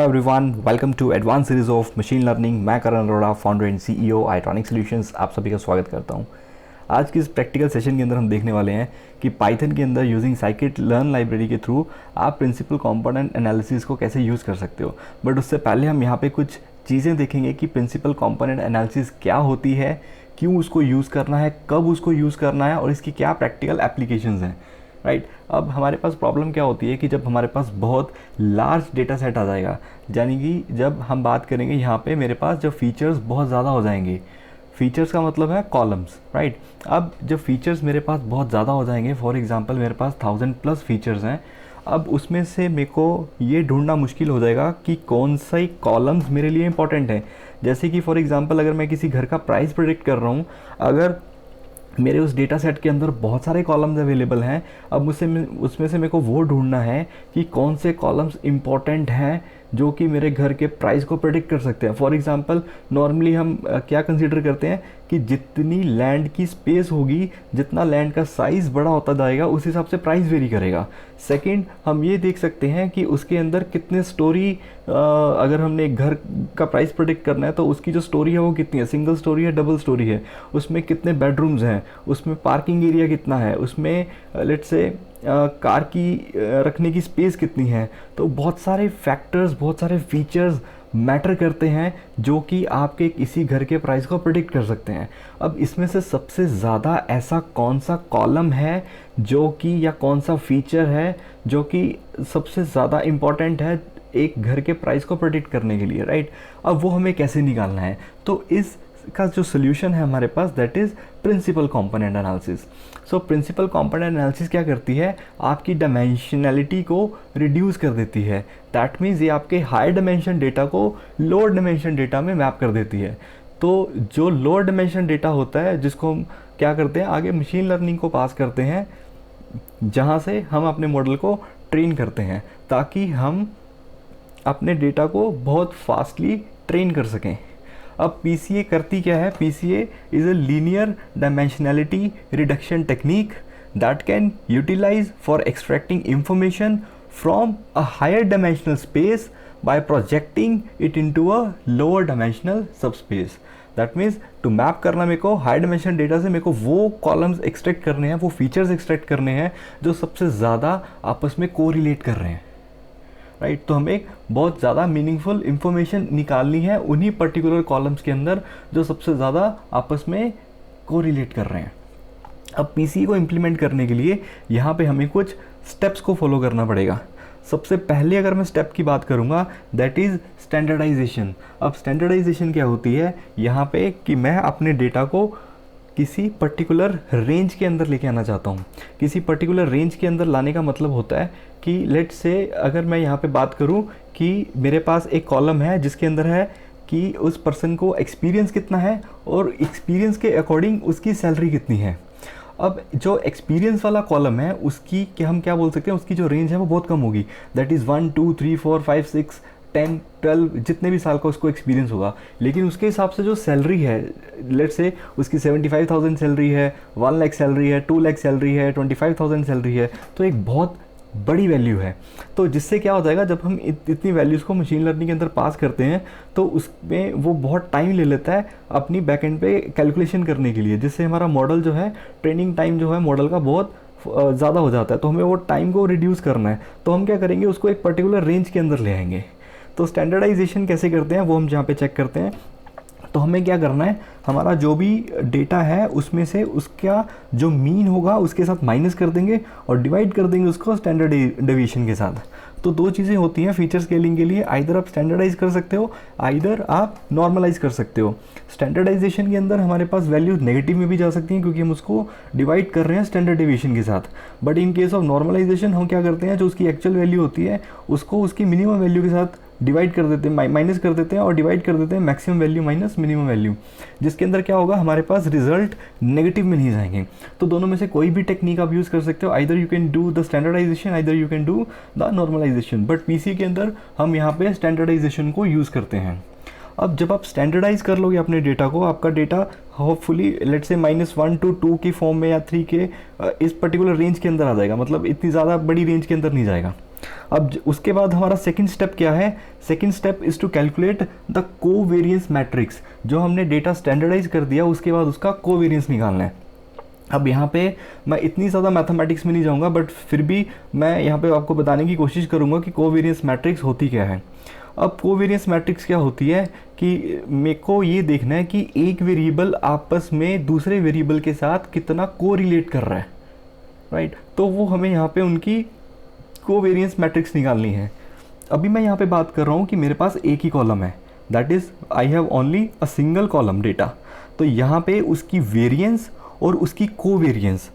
Everyone, welcome to advance series of machine learning. मैं Karan Arora, founder and CEO itronic solutions, आप सभी का स्वागत करता हूं। आज की इस प्रैक्टिकल सेशन के अंदर हम देखने वाले हैं कि पाइथन के अंदर यूजिंग साइकिट लर्न लाइब्रेरी के थ्रू आप प्रिंसिपल कंपोनेंट एनालिसिस को कैसे यूज़ कर सकते हो। बट उससे पहले हम यहाँ पे कुछ चीज़ें देखेंगे कि प्रिंसिपल कंपोनेंट एनालिसिस क्या होती है, क्यों उसको यूज़ करना है, कब उसको यूज़ करना है और इसकी क्या प्रैक्टिकल एप्लीकेशंस हैं। राइट, अब हमारे पास प्रॉब्लम क्या होती है कि जब हमारे पास बहुत लार्ज डेटा सेट आ जाएगा, यानी कि जब हम बात करेंगे यहाँ पे मेरे पास जब फीचर्स बहुत ज़्यादा हो जाएंगे, फीचर्स का मतलब है कॉलम्स। राइट, अब जब फीचर्स मेरे पास बहुत ज़्यादा हो जाएंगे, फॉर एग्जांपल मेरे पास 1000+ फीचर्स हैं, अब उसमें से मेरे को ये ढूंढना मुश्किल हो जाएगा कि कौन सा कॉलम्स मेरे लिए इंपॉर्टेंट है। जैसे कि फॉर एग्जांपल अगर मैं किसी घर का प्राइस प्रेडिक्ट कर रहा हूँ, अगर मेरे उस डेटा सेट के अंदर बहुत सारे कॉलम्स अवेलेबल हैं, अब मुझसे उसमें से मेरे को वो ढूंढना है कि कौन से कॉलम्स इंपॉर्टेंट हैं जो कि मेरे घर के प्राइस को प्रेडिक्ट कर सकते हैं। फॉर एग्जांपल नॉर्मली हम क्या कंसीडर करते हैं कि जितनी लैंड की स्पेस होगी, जितना लैंड का साइज़ बड़ा होता जाएगा, उस हिसाब से प्राइस वेरी करेगा। सेकंड, हम ये देख सकते हैं कि उसके अंदर कितने स्टोरी, अगर हमने एक घर का प्राइस प्रेडिक्ट करना है तो उसकी जो स्टोरी है वो कितनी है, सिंगल स्टोरी है, डबल स्टोरी है, उसमें कितने बेडरूम्स हैं, उसमें पार्किंग एरिया कितना है, उसमें लेट्स से कार की रखने की स्पेस कितनी है। तो बहुत सारे फैक्टर्स, बहुत सारे फीचर्स मैटर करते हैं जो कि आपके किसी घर के प्राइस को प्रेडिक्ट कर सकते हैं। अब इसमें से सबसे ज़्यादा ऐसा कौन सा कॉलम है जो कि, या कौन सा फीचर है जो कि सबसे ज़्यादा इम्पॉर्टेंट है एक घर के प्राइस को प्रेडिक्ट करने के लिए। राइट, अब वो हमें कैसे निकालना है, तो इसका जो सोल्यूशन है हमारे पास, that is principal component analysis. So principal component analysis क्या करती है, आपकी डायमेंशनैलिटी को रिड्यूस कर देती है। दैट मीन्स ये आपके हाई डायमेंशन डेटा को लोअर डायमेंशन डेटा में मैप कर देती है। तो जो लोअर डायमेंशन डेटा होता है, जिसको हम क्या करते हैं, आगे मशीन लर्निंग को पास करते हैं, जहाँ से हम अपने मॉडल को ट्रेन करते हैं ताकि हम अपने डेटा को बहुत फास्टली ट्रेन कर सकें। अब PCA करती क्या है, PCA is a linear dimensionality reduction technique that can utilize for extracting information from a higher dimensional space by projecting it into a lower dimensional subspace. That means to map करना मेरे को high dimension data से मेरे को वो columns extract करने हैं, वो फीचर्स एक्सट्रैक्ट करने हैं जो सबसे ज़्यादा आपस में कोरिलेट कर रहे हैं। राइट, तो हमें बहुत ज़्यादा मीनिंगफुल इंफॉर्मेशन निकालनी है उन्हीं पर्टिकुलर कॉलम्स के अंदर जो सबसे ज़्यादा आपस में कोरिलेट कर रहे हैं। अब PCA को इम्प्लीमेंट करने के लिए यहाँ पे हमें कुछ स्टेप्स को फॉलो करना पड़ेगा। सबसे पहले अगर मैं स्टेप की बात करूँगा, दैट इज़ स्टैंडर्डाइजेशन। अब स्टैंडर्डाइजेशन क्या होती है यहाँ पे कि मैं अपने डेटा को किसी पर्टिकुलर रेंज के अंदर लेके आना चाहता हूँ। किसी पर्टिकुलर रेंज के अंदर लाने का मतलब होता है कि लेट्स से अगर मैं यहाँ पे बात करूँ कि मेरे पास एक कॉलम है जिसके अंदर है कि उस पर्सन को एक्सपीरियंस कितना है और एक्सपीरियंस के अकॉर्डिंग उसकी सैलरी कितनी है। अब जो एक्सपीरियंस वाला कॉलम है उसकी क्या हम क्या बोल सकते हैं, उसकी जो रेंज है वो बहुत कम होगी। दैट इज़ 1 2 3 4 5 6 10 12 जितने भी साल का उसको एक्सपीरियंस होगा। लेकिन उसके हिसाब से जो सैलरी है, लेट्स से उसकी 75,000 सैलरी है, 1 लाख सैलरी है, 2 लाख सैलरी है, 25,000 सैलरी है, तो एक बहुत बड़ी वैल्यू है। तो जिससे क्या हो जाएगा, जब हम इतनी वैल्यूज़ को मशीन लर्निंग के अंदर पास करते हैं तो उसमें वो बहुत टाइम ले लेता है अपनी बैक एंड पे कैलकुलेशन करने के लिए, जिससे हमारा मॉडल जो है, ट्रेनिंग टाइम जो है मॉडल का बहुत ज़्यादा हो जाता है। तो हमें वो टाइम को रिड्यूस करना है, तो हम क्या करेंगे, उसको एक पर्टिकुलर रेंज के अंदर ले आएंगे। तो स्टैंडर्डाइजेशन कैसे करते हैं वो हम जहाँ पे चेक करते हैं। तो हमें क्या करना है, हमारा जो भी डेटा है उसमें से उसका जो मीन होगा उसके साथ माइनस कर देंगे और डिवाइड कर देंगे उसको स्टैंडर्ड डेविएशन के साथ। तो दो चीज़ें होती हैं फीचर स्केलिंग के लिए, आइदर आप स्टैंडर्डाइज कर सकते हो, आइदर आप नॉर्मलाइज कर सकते हो। स्टैंडर्डाइजेशन के अंदर हमारे पास वैल्यू नेगेटिव में भी जा सकती हैं क्योंकि हम उसको डिवाइड कर रहे हैं स्टैंडर्ड डेविएशन के साथ। But in case of normalization हम क्या करते हैं, जो उसकी एक्चुअल वैल्यू होती है उसको उसकी मिनिमम वैल्यू के साथ डिवाइड कर देते हैं, माइनस कर देते हैं और डिवाइड कर देते हैं maximum value minus minimum value, जिसके अंदर क्या होगा, हमारे पास रिजल्ट नेगेटिव में नहीं जाएंगे। तो दोनों में से कोई भी टेक्निक आप यूज़ कर सकते हो, either you can do the standardization, either you can do the normalization. But PCA के अंदर हम यहाँ पे स्टैंडर्डाइजेशन को यूज़ करते हैं। अब जब आप स्टैंडर्डाइज कर लोगे अपने डेटा को, आपका data hopefully let's say -1 to 2 की फॉर्म में या 3 के इस पर्टिकुलर रेंज के अंदर आ जाएगा, मतलब इतनी ज़्यादा बड़ी रेंज के अंदर नहीं जाएगा। अब उसके बाद हमारा सेकंड स्टेप क्या है? Second step is to calculate the covariance matrix. जो हमने डेटा स्टैंडर्डाइज कर दिया उसके बाद उसका कोवेरियंस निकालना है। अब यहाँ पे मैं इतनी ज़्यादा मैथमेटिक्स में नहीं जाऊँगा, बट फिर भी मैं यहाँ पे आपको बताने की कोशिश करूँगा कि कोवेरियंस मैट्रिक्स होती क्या है। अब कोवेरियंस मैट्रिक्स क्या होती है कि मेरे को ये देखना है कि एक वेरिएबल आपस में दूसरे वेरिएबल के साथ कितना कोरिलेट कर रहा है, राइट। तो वो हमें यहाँ पे उनकी कोवेरियंस मैट्रिक्स निकालनी है। अभी मैं यहाँ पे बात कर रहा हूँ कि मेरे पास एक ही कॉलम है, that is I have only a single column data. तो यहाँ पे उसकी वेरिएंस और उसकी covariance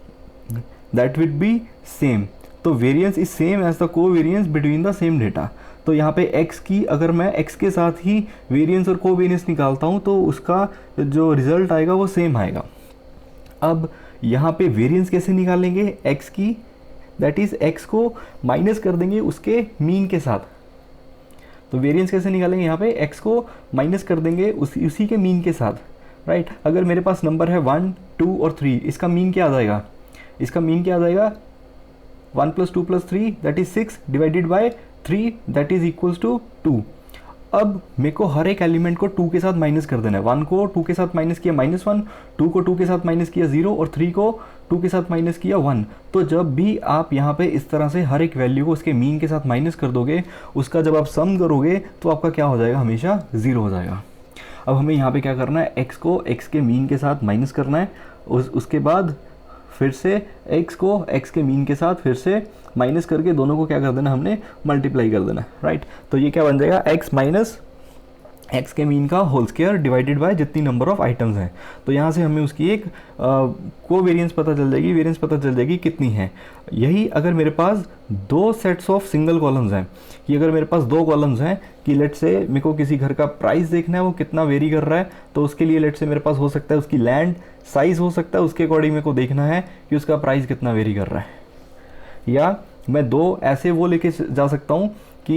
that will be same. तो variance is same as the covariance between the same data. तो यहाँ पे x की अगर मैं x के साथ ही वेरिएंस और कोवेरियंस निकालता हूँ तो उसका जो रिजल्ट आएगा वो सेम आएगा। अब यहाँ पे वेरिएंस कैसे निकालेंगे? x की, दैट इज़ x को माइनस कर देंगे उसके मीन के साथ। तो वेरिएंस कैसे निकालेंगे? यहाँ पे x को माइनस कर देंगे उसी के मीन के साथ, राइट। अगर मेरे पास नंबर है 1, 2 और 3, इसका मीन क्या आ जाएगा? इसका मीन क्या आ जाएगा? 1 + 2 + 3 that is 6 divided by 3 that is equals to 2। अब मेरे को हर एक एलिमेंट को 2 के साथ माइनस कर देना है। 1 को 2 के साथ माइनस किया -1, 2 को 2 के साथ माइनस किया 0 और 3 को 2 के साथ माइनस किया 1। तो जब भी आप यहाँ पे इस तरह से हर एक वैल्यू को उसके मीन के साथ माइनस कर दोगे, उसका जब आप सम करोगे तो आपका क्या हो जाएगा? हमेशा 0 हो जाएगा। अब हमें यहाँ पे क्या करना है? x को x के मीन के साथ माइनस करना है, उसके बाद फिर से x को x के मीन के साथ फिर से माइनस करके दोनों को क्या कर देना? हमने मल्टीप्लाई कर देना, राइट। तो ये क्या बन जाएगा? x माइनस x के मीन का होल स्क्वायर डिवाइडेड बाय जितनी नंबर ऑफ आइटम्स हैं। तो यहाँ से हमें उसकी एक कोवेरियंस पता चल जाएगी, वेरिएंस पता चल जाएगी कितनी है। यही अगर मेरे पास 2 सेट्स ऑफ सिंगल कॉलम्स हैं, कि अगर मेरे पास 2 कॉलम्स हैं कि लेट से मेरे को किसी घर का प्राइस देखना है वो कितना वेरी कर रहा है, तो उसके लिए लेट से मेरे पास हो सकता है उसकी लैंड साइज़ हो सकता है, उसके अकॉर्डिंग मेरे को देखना है कि उसका प्राइस कितना वेरी कर रहा है। या मैं 2 ऐसे वो लेके जा सकता हूँ कि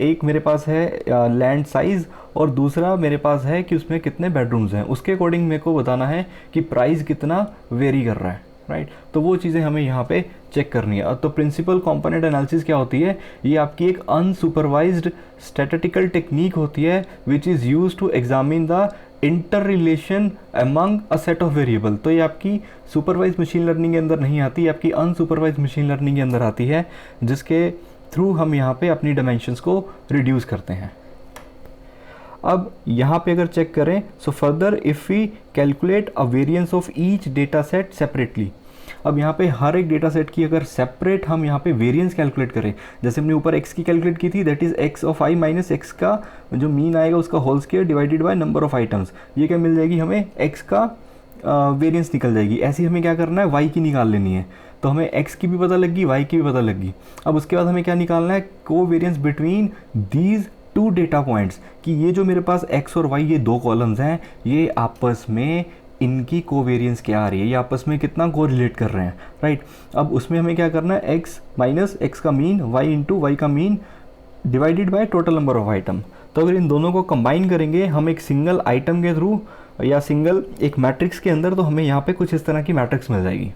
एक मेरे पास है लैंड साइज़ और दूसरा मेरे पास है कि उसमें कितने बेडरूम्स हैं, उसके अकॉर्डिंग मेरे को बताना है कि प्राइस कितना वेरी कर रहा है, राइट। तो वो चीज़ें हमें यहाँ पे चेक करनी है। तो प्रिंसिपल कंपोनेंट एनालिसिस क्या होती है? ये आपकी एक अनसुपरवाइज्ड स्टैटिस्टिकल टेक्निक होती है which is use to examine the interrelation among a set of variable. तो ये आपकी सुपरवाइज मशीन लर्निंग के अंदर नहीं आती, आपकी अनसुपरवाइज मशीन लर्निंग के अंदर आती है, जिसके थ्रू हम यहाँ पे अपनी डायमेंशंस को रिड्यूस करते हैं। अब यहाँ पे अगर चेक करें, so further if we calculate a variance of each data set separately. अब यहाँ पे हर एक डेटा सेट की अगर सेपरेट हम यहाँ पे वेरिएंस कैलकुलेट करें, जैसे हमने ऊपर x की कैलकुलेट की थी, that is x of i minus x का जो मीन आएगा उसका whole square divided by number of items. ये क्या मिल जाएगी हमें? x का वेरिएंस निकल जाएगी। ऐसे ही हमें क्या करना है? y की निकाल लेनी है। तो हमें x की भी पता लग गई, y की भी पता लग गई। अब उसके बाद हमें क्या निकालना है? Covariance between these 2 data points, कि ये जो मेरे पास x और y ये 2 कॉलम्स हैं, ये आपस में इनकी कोवेरिएंस क्या आ रही है, ये आपस में कितना कोरिलेट कर रहे हैं, राइट। अब उसमें हमें क्या करना है? x माइनस x का मीन, y इंटू y का mean divided by total number of item. तो अगर इन दोनों को कंबाइन करेंगे हम एक सिंगल आइटम के थ्रू या सिंगल एक मैट्रिक्स के अंदर, तो हमें यहाँ पे कुछ इस तरह की मैट्रिक्स मिल जाएगी।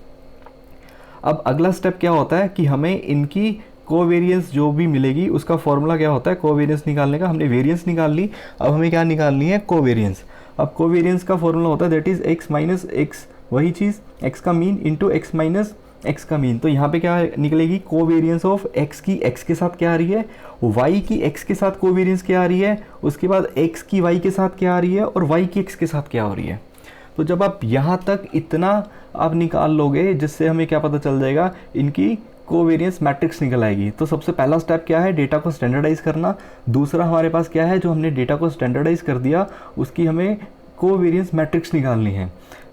अब अगला स्टेप क्या होता है कि हमें इनकी कोवेरिएंस जो भी मिलेगी उसका फॉर्मूला क्या होता है? कोवेरिएंस निकालने का। हमने वेरिएंस निकाल ली, अब हमें क्या निकालनी है? कोवेरिएंस। अब कोवेरिएंस का फॉर्मूला होता है that is x minus x, वही चीज़ x का mean into x minus x का मीन। तो यहाँ पे क्या निकलेगी? कोवेरिएंस ऑफ x की x के साथ क्या आ रही है, y की x के साथ कोवेरिएंस क्या आ रही है, उसके बाद x की y के साथ क्या आ रही है और y की x के साथ क्या हो रही है। तो जब आप यहाँ तक इतना आप निकाल लोगे, जिससे हमें क्या पता चल जाएगा? इनकी कोवेरिएंस मैट्रिक्स निकल आएगी। तो सबसे पहला स्टेप क्या है? डेटा को स्टैंडर्डाइज करना। दूसरा हमारे पास क्या है? जो हमने डेटा को स्टैंडर्डाइज कर दिया उसकी हमें कोवेरिएंस मैट्रिक्स निकालनी है।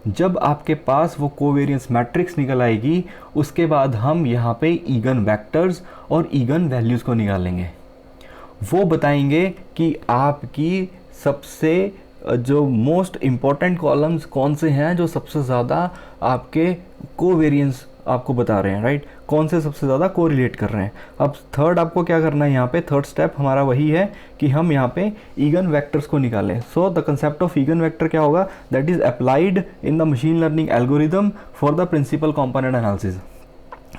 जब आपके पास वो कोवेरिएंस मैट्रिक्स निकल आएगी, उसके बाद हम यहाँ पे ईगन वेक्टर्स और ईगन वैल्यूज़ को निकालेंगे। वो बताएंगे कि आपकी सबसे जो मोस्ट इम्पॉर्टेंट कॉलम्स कौन से हैं जो सबसे ज़्यादा आपके कोवेरिएंस आपको बता रहे हैं, राइट। कौन से सबसे ज़्यादा कोरिलेट कर रहे हैं। अब थर्ड आपको क्या करना है? यहाँ पे थर्ड स्टेप हमारा वही है कि हम यहाँ पे ईगन वेक्टर्स को निकालें। So the concept of eigen vector क्या होगा? That is applied in the machine learning algorithm for the principal component analysis.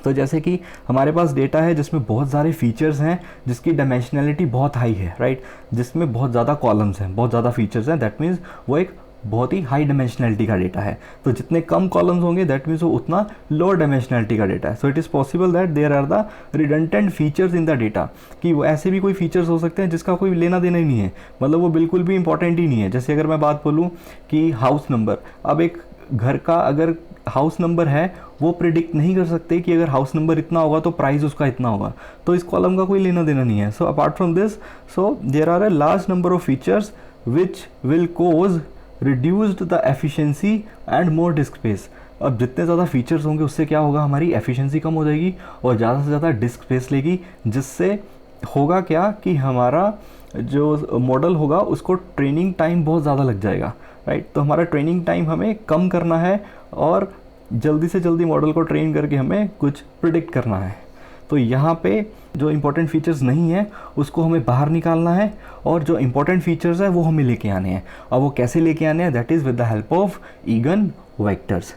तो जैसे कि हमारे पास डेटा है जिसमें बहुत सारे फीचर्स हैं, जिसकी डायमेंशनलिटी बहुत हाई है, राइट, जिसमें बहुत ज़्यादा कॉलम्स हैं, बहुत ज़्यादा फीचर्स हैं, दैट मीन्स वो एक बहुत ही हाई डायमेंशनलिटी का डेटा है। तो जितने कम कॉलम्स होंगे दैट मीन्स वो उतना लोअर डायमेंशनलिटी का डेटा है। So it is possible that there are the redundant features in the data, कि वो ऐसे भी कोई फीचर्स हो सकते हैं जिसका कोई लेना देना ही नहीं है, मतलब वो बिल्कुल भी इंपॉर्टेंट ही नहीं है। जैसे अगर मैं बात बोलूँ कि हाउस नंबर, अब एक घर का अगर हाउस नंबर है वो प्रिडिक्ट नहीं कर सकते कि अगर हाउस नंबर इतना होगा तो प्राइस उसका इतना होगा, तो इस कॉलम का कोई लेना देना नहीं है। So apart from this, so there are a large number of features which will cause reduced the efficiency and more disk space. अब जितने ज़्यादा फीचर्स होंगे उससे क्या होगा, हमारी एफिशिएंसी कम हो जाएगी और ज़्यादा से ज़्यादा डिस्क स्पेस लेगी, जिससे होगा क्या कि हमारा जो मॉडल होगा उसको ट्रेनिंग टाइम बहुत ज़्यादा लग जाएगा, राइट। तो हमारा ट्रेनिंग टाइम हमें कम करना है और जल्दी से जल्दी मॉडल को ट्रेन करके हमें कुछ प्रिडिक्ट करना है। तो यहाँ पे जो इम्पोर्टेंट फीचर्स नहीं है उसको हमें बाहर निकालना है और जो इम्पोर्टेंट फीचर्स है वो हमें लेके आने हैं। और वो कैसे लेके आने हैं, that is with the help of again vectors.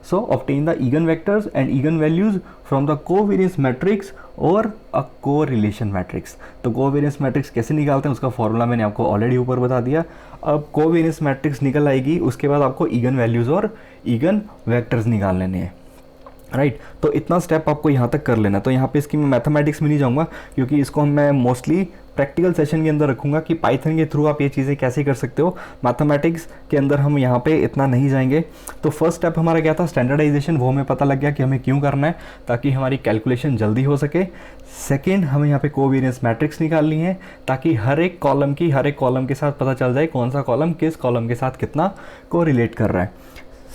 So obtain the eigenvectors and eigenvalues from the covariance matrix और a correlation matrix। तो covariance matrix कैसे निकालते हैं उसका फॉर्मूला मैंने आपको ऑलरेडी ऊपर बता दिया। अब covariance matrix निकल आएगी, उसके बाद आपको eigenvalues और eigenvectors निकाल लेने हैं, राइट। तो इतना स्टेप आपको यहाँ तक कर लेना। तो यहाँ पे इसकी मैं मैथमेटिक्स में नहीं जाऊँगा क्योंकि इसको मैं मोस्टली प्रैक्टिकल सेशन के अंदर रखूँगा कि पाइथन के थ्रू आप ये चीज़ें कैसे कर सकते हो। मैथमेटिक्स के अंदर हम यहाँ पे इतना नहीं जाएंगे। तो फर्स्ट स्टेप हमारा क्या था, स्टैंडर्डाइजेशन, वो हमें पता लग गया कि हमें क्यों करना है, ताकि हमारी कैलकुलेशन जल्दी हो सके। सेकेंड, हमें यहाँ पे कोवेरियंस मैट्रिक्स निकालनी है ताकि हर एक कॉलम के साथ पता चल जाए कौन सा कॉलम किस कॉलम के साथ कितना कोरिलेट कर रहा है।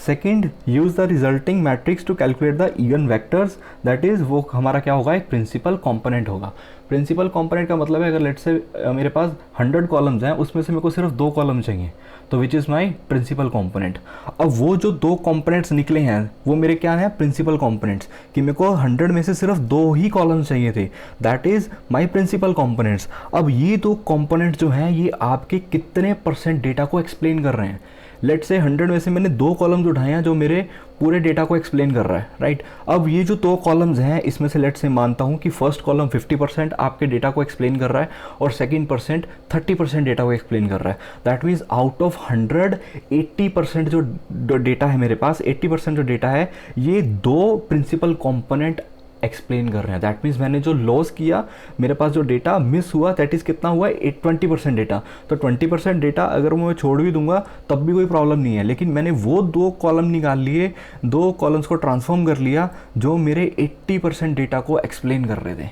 Second, use the resulting matrix to calculate the eigen vectors, that is वो हमारा क्या होगा, एक प्रिंसिपल कंपोनेंट होगा। प्रिंसिपल कंपोनेंट का मतलब है अगर लेट्स से मेरे पास 100 कॉलम्स हैं उसमें से मेरे को सिर्फ 2 कॉलम चाहिए, तो which is my principal component. अब वो जो 2 कंपोनेंट्स निकले हैं वो मेरे क्या हैं, प्रिंसिपल कंपोनेंट्स, कि मेरे को 100 में से सिर्फ 2 ही कॉलम्स चाहिए थे, that is my principal components. अब ये 2 कंपोनेंट्स जो हैं ये आपके कितने % डेटा को एक्सप्लेन कर रहे हैं। लेट से 100 में से मैंने 2 कॉलम्स उठाए हैं जो मेरे पूरे डेटा को एक्सप्लेन कर रहा है, राइट। अब ये जो 2 कॉलम्स हैं इसमें से लेट से मानता हूँ कि फर्स्ट कॉलम 50% आपके डेटा को एक्सप्लेन कर रहा है और सेकंड % 30% डेटा को एक्सप्लेन कर रहा है। दैट मीन्स आउट ऑफ 100 80% जो डेटा है मेरे पास, 80% जो डेटा है ये 2 प्रिंसिपल कॉम्पोनेंट एक्सप्लेन कर रहे हैं। दैट मीन्स मैंने जो लॉस किया, मेरे पास जो डेटा मिस हुआ दैट इज़ कितना हुआ, 20% डेटा। तो 20% डेटा अगर मैं छोड़ भी दूंगा तब भी कोई प्रॉब्लम नहीं है, लेकिन मैंने वो 2 कॉलम निकाल लिए, 2 कॉलम्स को ट्रांसफॉर्म कर लिया जो मेरे 80% डेटा को एक्सप्लेन कर रहे थे,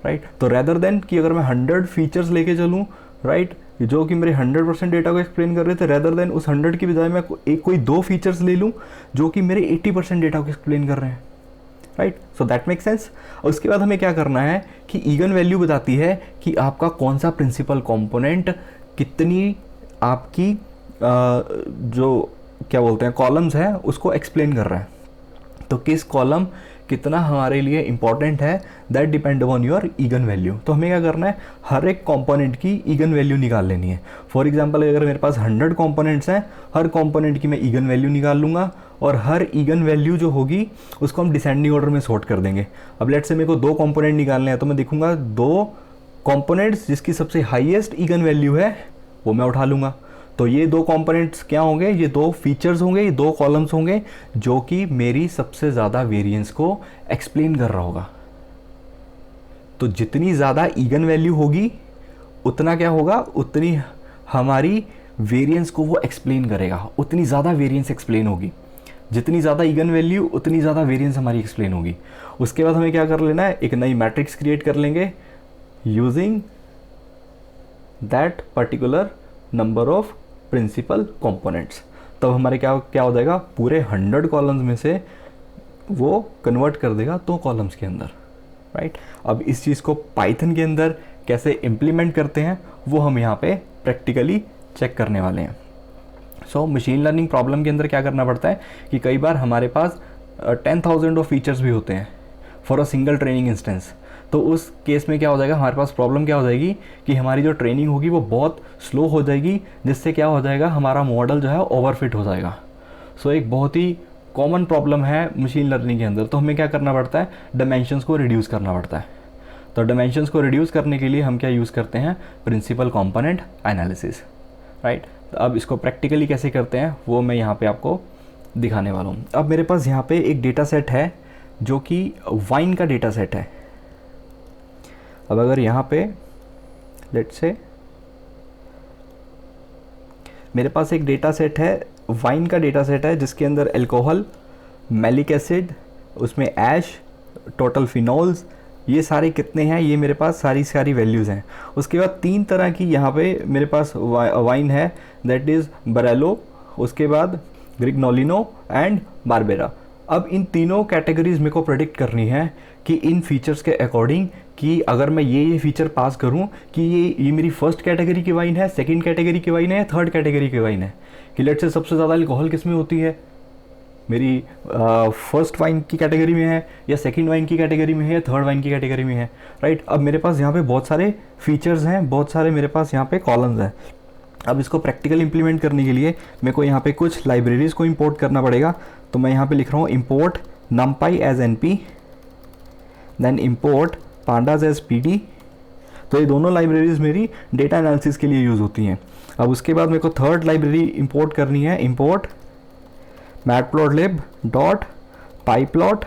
राइट। तो रेदर देन कि अगर मैं 100 फीचर्स लेके चलूँ, राइट, जो कि मेरे 100% डेटा को एक्सप्लेन कर रहे थे, रेदर देन उस 100 की बजाय मैं कोई 2 फीचर्स ले लूँ जो कि मेरे 80% डेटा को एक्सप्लेन कर रहे हैं, right. So that make sense. और उसके बाद हमें क्या करना है कि ईगन वैल्यू बताती है कि आपका कौन सा प्रिंसिपल कंपोनेंट कितनी आपकी जो क्या बोलते हैं कॉलम्स है उसको एक्सप्लेन कर रहा है। तो किस कॉलम कितना हमारे लिए इंपॉर्टेंट है, that depend on your again value. तो हमें क्या करना है, हर एक कंपोनेंट की ईगन वैल्यू निकाल लेनी है। फॉर एग्जांपल अगर मेरे पास 100 कंपोनेंट्स हैं, हर कंपोनेंट की मैं ईगन वैल्यू निकाल लूँगा और हर ईगन वैल्यू जो होगी उसको हम डिसेंडिंग ऑर्डर में सॉर्ट कर देंगे। अब लेट से मेरे को 2 कंपोनेंट निकालने हैं तो मैं देखूंगा 2 कंपोनेंट्स जिसकी सबसे हाईएस्ट ईगन वैल्यू है वो मैं उठा लूँगा। तो ये 2 कंपोनेंट्स क्या होंगे, ये 2 फीचर्स होंगे, ये 2 कॉलम्स होंगे जो कि मेरी सबसे ज़्यादा वेरिएंस को एक्सप्लेन कर रहा होगा। तो जितनी ज़्यादा ईगन वैल्यू होगी उतना क्या होगा, उतनी हमारी वेरिएंस को वो एक्सप्लेन करेगा, उतनी ज़्यादा वेरिएंस एक्सप्लेन होगी। जितनी ज़्यादा ईगन वैल्यू उतनी ज़्यादा वेरिएंस हमारी एक्सप्लेन होगी। उसके बाद हमें क्या कर लेना है, एक नई मैट्रिक्स क्रिएट कर लेंगे using that particular number of principal components. तब हमारे क्या हो जाएगा, पूरे 100 कॉलम्स में से वो कन्वर्ट कर देगा 2 कॉलम्स के अंदर, राइट। अब इस चीज़ को पाइथन के अंदर कैसे इम्प्लीमेंट करते हैं वो हम यहाँ पे प्रैक्टिकली चेक करने वाले हैं। सो मशीन लर्निंग प्रॉब्लम के अंदर क्या करना पड़ता है कि कई बार हमारे पास 10,000 ऑफ फीचर्स भी होते हैं for a single training instance. तो उस केस में क्या हो जाएगा, हमारे पास प्रॉब्लम क्या हो जाएगी कि हमारी जो ट्रेनिंग होगी वो बहुत स्लो हो जाएगी, जिससे क्या हो जाएगा, हमारा मॉडल जो है ओवरफिट हो जाएगा। सो एक बहुत ही कॉमन प्रॉब्लम है मशीन लर्निंग के अंदर, तो हमें क्या करना पड़ता है, डायमेंशंस को रिड्यूस करना पड़ता है। तो डायमेंशंस को रिड्यूस करने के लिए हम क्या यूज़ करते हैं, प्रिंसिपल कंपोनेंट एनालिसिस, राइट। तो अब इसको प्रैक्टिकली कैसे करते हैं वो मैं यहाँ पे आपको दिखाने वाला हूँ। अब मेरे पास यहाँ पे एक डेटा सेट है जो कि वाइन का डेटा सेट है। अब अगर यहाँ पे लेट्स से मेरे पास एक डेटा सेट है, वाइन का डेटा सेट है, जिसके अंदर अल्कोहल, मैलिक एसिड, उसमें ऐश, टोटल फिनॉल्स, ये सारे कितने हैं, ये मेरे पास सारी वैल्यूज़ हैं। उसके बाद 3 तरह की यहाँ पे मेरे पास वाइन है, दैट इज़ बरेलो, उसके बाद ग्रिग्नोलिनो एंड बारबेरा। अब इन तीनों कैटेगरीज मेरे को प्रेडिक्ट करनी है कि इन फीचर्स के अकॉर्डिंग कि अगर मैं ये फीचर पास करूं कि ये मेरी फर्स्ट कैटेगरी की वाइन है, सेकंड कैटेगरी की वाइन है, थर्ड कैटेगरी की वाइन है, कि लेट से सबसे ज़्यादा अल्कोहल किस में होती है, मेरी फर्स्ट वाइन की कैटेगरी में है, या सेकंड वाइन की कैटेगरी में है, या थर्ड वाइन की कैटेगरी में है, राइट। अब मेरे पास यहाँ पे बहुत सारे फीचर्स हैं, बहुत सारे मेरे पास यहाँ पे कॉलम्स हैं। अब इसको प्रैक्टिकल इंप्लीमेंट करने के लिए मेरे को यहाँ पे कुछ लाइब्रेरीज़ को इंपोर्ट करना पड़ेगा। तो मैं यहाँ पे लिख रहा हूँ import numpy as np, then import pandas as pd। तो ये दोनों लाइब्रेरीज़ मेरी डेटा एनालिसिस के लिए यूज़ होती हैं। अब उसके बाद मेरे को थर्ड लाइब्रेरी इंपोर्ट करनी है, import matplotlib dot pyplot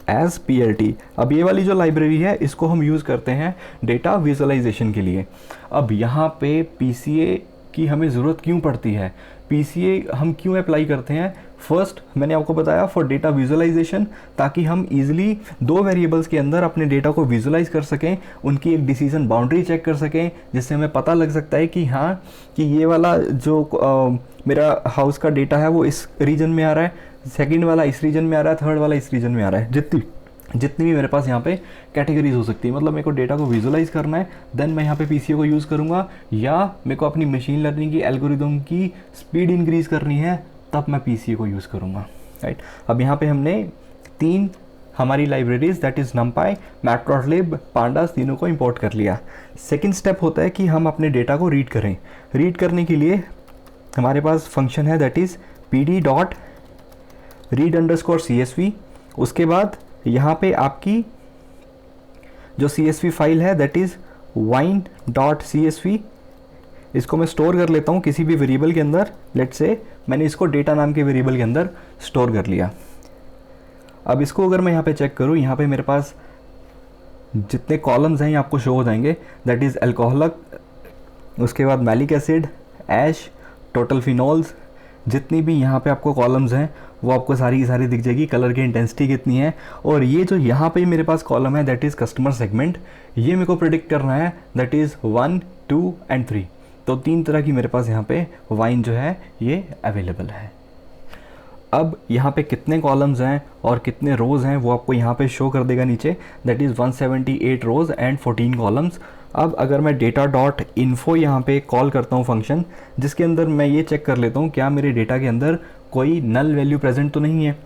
as plt। अब ये वाली जो लाइब्रेरी है इसको हम यूज़ करते हैं डेटा विजुअलाइजेशन के लिए। अब यहाँ पे PCA की हमें ज़रूरत क्यों पड़ती है, PCA हम क्यों अप्लाई करते हैं, फर्स्ट मैंने आपको बताया फॉर डेटा विजुअलाइजेशन, ताकि हम इजीली 2 वेरिएबल्स के अंदर अपने डेटा को विजुअलाइज कर सकें, उनकी एक डिसीजन बाउंड्री चेक कर सकें, जिससे हमें पता लग सकता है कि हाँ कि ये वाला जो मेरा हाउस का डेटा है वो इस रीजन में आ रहा है, सेकंड वाला इस रीजन में आ रहा है, थर्ड वाला इस रीजन में आ रहा है, जितनी भी मेरे पास यहाँ पे कैटेगरीज हो सकती है। मतलब मेरे को डेटा को विजुअलाइज करना है, देन मैं यहाँ पे PCA को यूज़ करूँगा, या मेरे को अपनी मशीन लर्निंग की एल्गोरिदम की स्पीड इंक्रीज़ करनी है तब मैं PCA को यूज़ करूँगा, राइट। अब यहाँ पे हमने 3 हमारी libraries that is numpy, matplotlib, pandas तीनों को इंपोर्ट कर लिया। सेकेंड स्टेप होता है कि हम अपने डेटा को रीड करें। रीड करने के लिए हमारे पास फंक्शन है that is pd dot read underscore CSV। उसके बाद यहाँ पे आपकी जो CSV फाइल है दैट इज़ wine.csv, इसको मैं स्टोर कर लेता हूँ किसी भी वेरिएबल के अंदर। लेट्स से मैंने इसको डेटा नाम के वेरिएबल के अंदर स्टोर कर लिया। अब इसको अगर मैं यहाँ पे चेक करूँ, यहाँ पे मेरे पास जितने कॉलम्स हैं ये आपको शो हो जाएंगे, दैट इज़ अल्कोहलक, उसके बाद मैलिक एसिड, ऐश, टोटल फिनॉल्स, जितनी भी यहाँ पे आपको कॉलम्स हैं वो आपको सारी की सारी दिख जाएगी, कलर की इंटेंसिटी कितनी है। और ये जो यहाँ पे मेरे पास कॉलम है दैट इज़ कस्टमर सेगमेंट, ये मेरे को प्रेडिक्ट करना है दैट इज़ 1, 2 एंड 3। तो 3 तरह की मेरे पास यहाँ पे वाइन जो है ये अवेलेबल है। अब यहाँ पे कितने कॉलम्स हैं और कितने रोज़ हैं वो आपको यहाँ पे शो कर देगा नीचे, that is 178 rows and 14 columns. अब अगर मैं डेटा डॉट इन्फो यहाँ पे कॉल करता हूँ फंक्शन, जिसके अंदर मैं ये चेक कर लेता हूँ क्या मेरे डेटा के अंदर कोई नल वैल्यू प्रेजेंट तो नहीं है।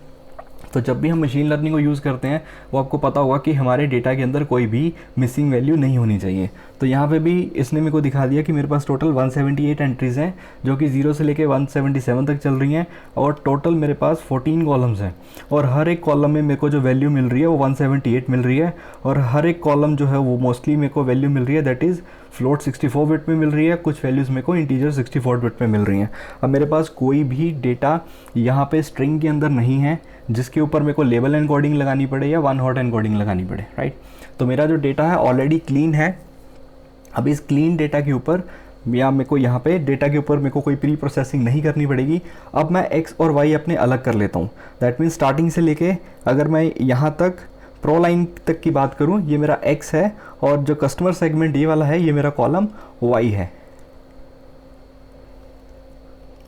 तो जब भी हम मशीन लर्निंग को यूज़ करते हैं वो आपको पता होगा कि हमारे डेटा के अंदर कोई भी मिसिंग वैल्यू नहीं होनी चाहिए। तो यहाँ पे भी इसने मेरे को दिखा दिया कि मेरे पास टोटल 178 एंट्रीज़ हैं जो कि 0 से लेके 177 तक चल रही हैं, और टोटल मेरे पास 14 कॉलम्स हैं, और हर एक कॉलम में मेरे को जो वैल्यू मिल रही है वो 178 मिल रही है, और हर एक कॉलम जो है वो मोस्टली मेरे को वैल्यू मिल रही है दैट इज़ फ्लोट 64 बिट में मिल रही है, कुछ वैल्यूज़ मेरे को इंटीजर 64 बिट में मिल रही हैं। अब मेरे पास कोई भी डेटा यहाँ पे स्ट्रिंग के अंदर नहीं है जिसके ऊपर मेरे को लेबल एनकोडिंग लगानी पड़े या वन हॉट एनकोडिंग लगानी पड़े, राइट। तो मेरा जो डेटा है ऑलरेडी क्लीन है। अब इस क्लीन डेटा के ऊपर या मेरे को यहाँ पे डेटा के ऊपर मेरे को कोई प्री प्रोसेसिंग नहीं करनी पड़ेगी। अब मैं एक्स और वाई अपने अलग कर लेता हूँ। दैट मीन्स स्टार्टिंग से लेके अगर मैं यहाँ तक प्रो लाइन तक की बात करूँ, ये मेरा एक्स है, और जो कस्टमर सेगमेंट ये वाला है ये मेरा कॉलम वाई है।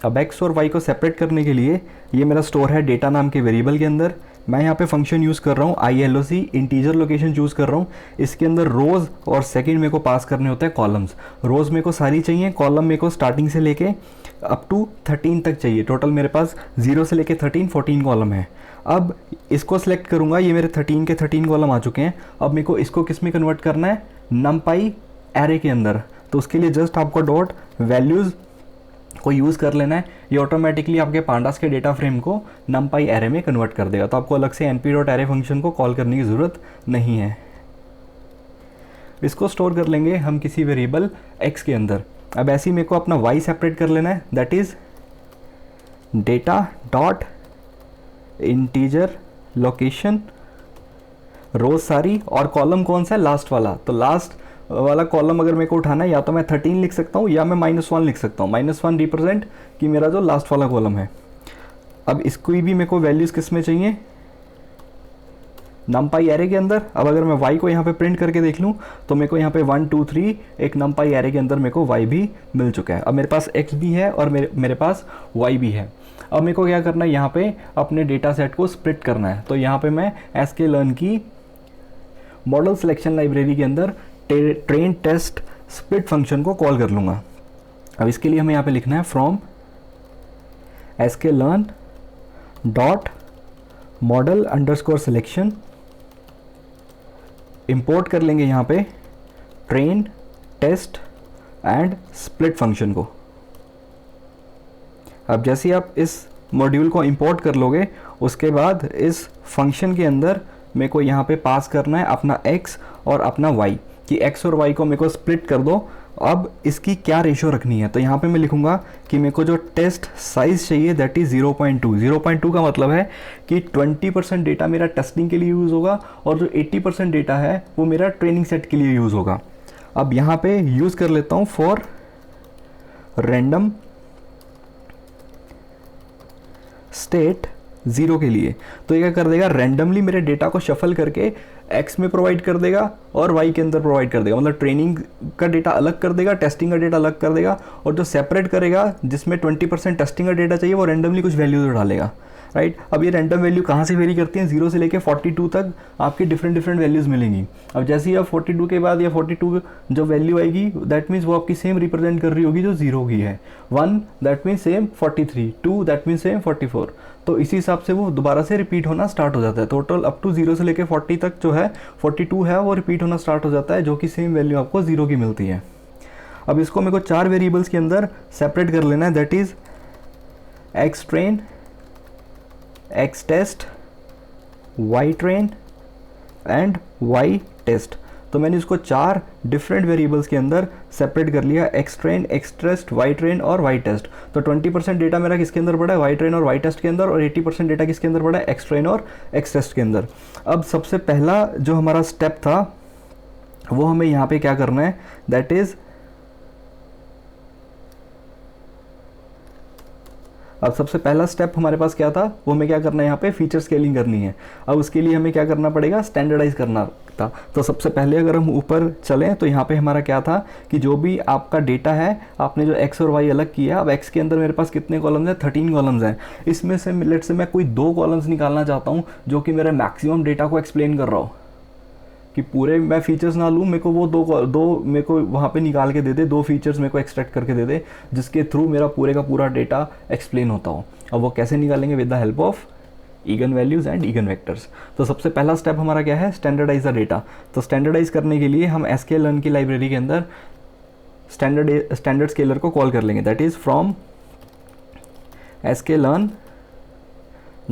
अब एक्स और वाई को सेपरेट करने के लिए ये मेरा स्टोर है डेटा नाम के वेरिएबल के अंदर। मैं यहाँ पे फंक्शन यूज़ कर रहा हूँ ILOC, इंटीजर लोकेशन चूज़ कर रहा हूँ। इसके अंदर रोज़ और सेकंड मेरे को पास करने होते हैं कॉलम्स। रोज़ मेरे को सारी चाहिए, कॉलम मेरे को स्टार्टिंग से लेके अप टू 13 तक चाहिए। टोटल मेरे पास 0 से लेके 13 14 कॉलम है। अब इसको सिलेक्ट करूँगा, ये मेरे 13 के 13 कॉलम आ चुके हैं। अब मेरे को इसको किस में कन्वर्ट करना है, numpy एरे के अंदर। तो उसके लिए जस्ट आपको डॉट वैल्यूज़ को यूज़ कर लेना है, ये ऑटोमेटिकली आपके पांडास के डेटा फ्रेम को numpy एरे में कन्वर्ट कर देगा। तो आपको अलग से np.array फंक्शन को कॉल करने की ज़रूरत नहीं है। इसको स्टोर कर लेंगे हम किसी वेरिएबल x के अंदर। अब ऐसे ही मेरे को अपना y सेपरेट कर लेना है, that is data dot integer location, rows सारी, और कॉलम कौन सा है, लास्ट वाला। तो लास्ट वाला कॉलम अगर मेरे को उठाना है या तो मैं 13 लिख सकता हूँ या मैं -1 लिख सकता हूँ। -1 रिप्रेजेंट कि मेरा जो लास्ट वाला कॉलम है। अब इसको भी मेरे को वैल्यूज़ किस में चाहिए, numpy एरे के अंदर। अब अगर मैं y को यहाँ पे प्रिंट करके देख लूँ तो मेरे को यहाँ पे 1 2 3 एक numpy एरे के अंदर मेरे को y भी मिल चुका है। अब मेरे पास x भी है और मेरे पास y भी है। अब मेरे को क्या करना है, यहाँ पे अपने डेटा सेट को स्प्लिट करना है। तो यहाँ पे मैं sklearn की मॉडल सिलेक्शन लाइब्रेरी के अंदर ट्रेन टेस्ट स्प्लिट फंक्शन को कॉल कर लूँगा। अब इसके लिए हमें यहाँ पे लिखना है from sklearn dot model underscore selection, import कर लेंगे यहाँ पे train test and split function को। अब जैसे ही आप इस मॉड्यूल को इंपोर्ट कर लोगे उसके बाद इस फंक्शन के अंदर मेरे को यहाँ पे पास करना है अपना x और अपना y, कि x और y को मेरे को स्प्लिट कर दो। अब इसकी क्या रेशो रखनी है, तो यहाँ पे मैं लिखूँगा कि मेरे को जो टेस्ट साइज़ चाहिए दैट इज़ 0.2। 0.2 का मतलब है कि 20% डेटा मेरा टेस्टिंग के लिए यूज़ होगा और जो 80% डेटा है वो मेरा ट्रेनिंग सेट के लिए यूज़ होगा। अब यहाँ पे यूज़ कर लेता हूँ फॉर रैंडम स्टेट 0 के लिए। तो ये क्या कर देगा, रैंडमली मेरे डेटा को शफल करके x में प्रोवाइड कर देगा और y के अंदर प्रोवाइड कर देगा। मतलब ट्रेनिंग का डेटा अलग कर देगा, टेस्टिंग का डेटा अलग कर देगा, और जो सेपरेट करेगा जिसमें 20% टेस्टिंग का डेटा चाहिए वो रैंडमली कुछ वैल्यूज डालेगा, राइट। अब ये रैंडम वैल्यू कहाँ से वेरी करती हैं, 0 से लेके 42 तक आपकी डिफरेंट वैल्यूज़ मिलेंगी। अब जैसे ही आप 42 के बाद या 42 जो वैल्यू आएगी दैट मीन्स वो आपकी सेम रिप्रेजेंट कर रही होगी जो 0 की है। 1 that means same 43, 2 that means same 44। तो इसी हिसाब से वो दोबारा से रिपीट होना स्टार्ट हो जाता है। टोटल अप टू 0 से लेके 40 तक जो है 42 है वो रिपीट होना स्टार्ट हो जाता है, जो कि सेम वैल्यू आपको 0 की मिलती है। अब इसको मेरे को 4 वेरिएबल्स के अंदर सेपरेट कर लेना है, that is X train, X test, Y train and Y test. तो मैंने इसको 4 डिफरेंट वेरिएबल्स के अंदर सेपरेट कर लिया, X train, X test, Y train और वाई टेस्ट। तो 20% डेटा मेरा किसके अंदर पड़ा है, वाई ट्रेन और वाई टेस्ट के अंदर, और 80% डेटा किसके अंदर पड़ा है, एक्स ट्रेन और एक्स टेस्ट के अंदर। अब सबसे पहला जो हमारा स्टेप था वो हमें यहाँ पे क्या करना है, दैट इज़ अब सबसे पहला स्टेप हमारे पास क्या था, वो हमें क्या करना है, यहाँ पे फीचर स्केलिंग करनी है। अब उसके लिए हमें क्या करना पड़ेगा, स्टैंडर्डाइज करना था। तो सबसे पहले अगर हम ऊपर चलें तो यहाँ पे हमारा क्या था कि जो भी आपका डेटा है आपने जो एक्स और वाई अलग किया, अब एक्स के अंदर मेरे पास कितने कॉलम्स हैं, 13 कॉलम्स हैं। इसमें से लेट से मैं कोई 2 कॉलम्स निकालना चाहता हूँ जो कि मेरे मैक्सिमम डेटा को एक्सप्लेन कर रहा हो, कि पूरे मैं फीचर्स ना लूँ, मेरे को वो दो मेरे को वहाँ पे निकाल के दे दे, 2 फीचर्स मेरे को एक्सट्रैक्ट करके दे दे जिसके थ्रू मेरा पूरे का पूरा डेटा एक्सप्लेन होता हो। अब वो कैसे निकालेंगे, with the help of again values and again vectors. तो सबसे पहला स्टेप हमारा क्या है, स्टैंडर्डाइज द डेटा। तो स्टैंडर्डाइज करने के लिए हम sklearn की लाइब्रेरी के अंदर स्टैंडर्ड स्केलर को कॉल कर लेंगे, that is from sklearn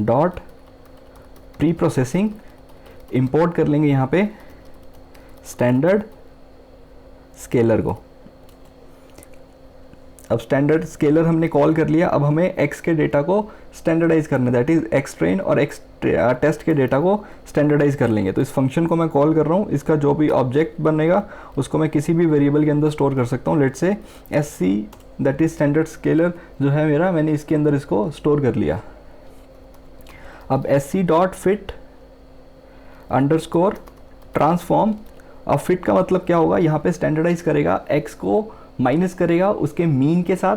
dot pre processing, import कर लेंगे यहाँ पे स्टैंडर्ड स्केलर को। अब स्टैंडर्ड स्केलर हमने कॉल कर लिया। अब हमें x के डेटा को स्टैंडर्डाइज करना है, दैट इज एक्स ट्रेन और एक्स टेस्ट के डेटा को स्टैंडर्डाइज कर लेंगे। तो इस फंक्शन को मैं कॉल कर रहा हूँ, इसका जो भी ऑब्जेक्ट बनेगा उसको मैं किसी भी वेरिएबल के अंदर स्टोर कर सकता हूँ। लेट से sc that is standard scaler जो है मेरा, मैंने इसके अंदर इसको स्टोर कर लिया। अब sc dot fit underscore transform. अब फिट का मतलब क्या होगा, यहाँ पे स्टैंडर्डाइज करेगा, x को माइनस करेगा उसके मीन के साथ,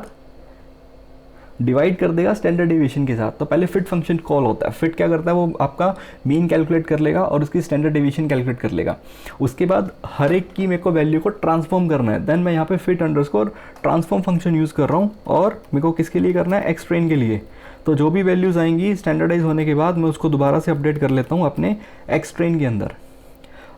डिवाइड कर देगा स्टैंडर्ड डेविएशन के साथ। तो पहले फिट फंक्शन कॉल होता है। फिट क्या करता है, वो आपका मीन कैलकुलेट कर लेगा और उसकी स्टैंडर्ड डेविएशन कैलकुलेट कर लेगा। उसके बाद हर एक की मेरे को वैल्यू को ट्रांसफॉर्म करना है। देन मैं यहाँ पे fit underscore transform function use कर रहा हूँ, और मेरे को किसके लिए करना है, एक्स ट्रेन के लिए। तो जो भी वैल्यूज़ आएंगी स्टैंडर्डाइज होने के बाद मैं उसको दोबारा से अपडेट कर लेता हूँ अपने एक्स ट्रेन के अंदर।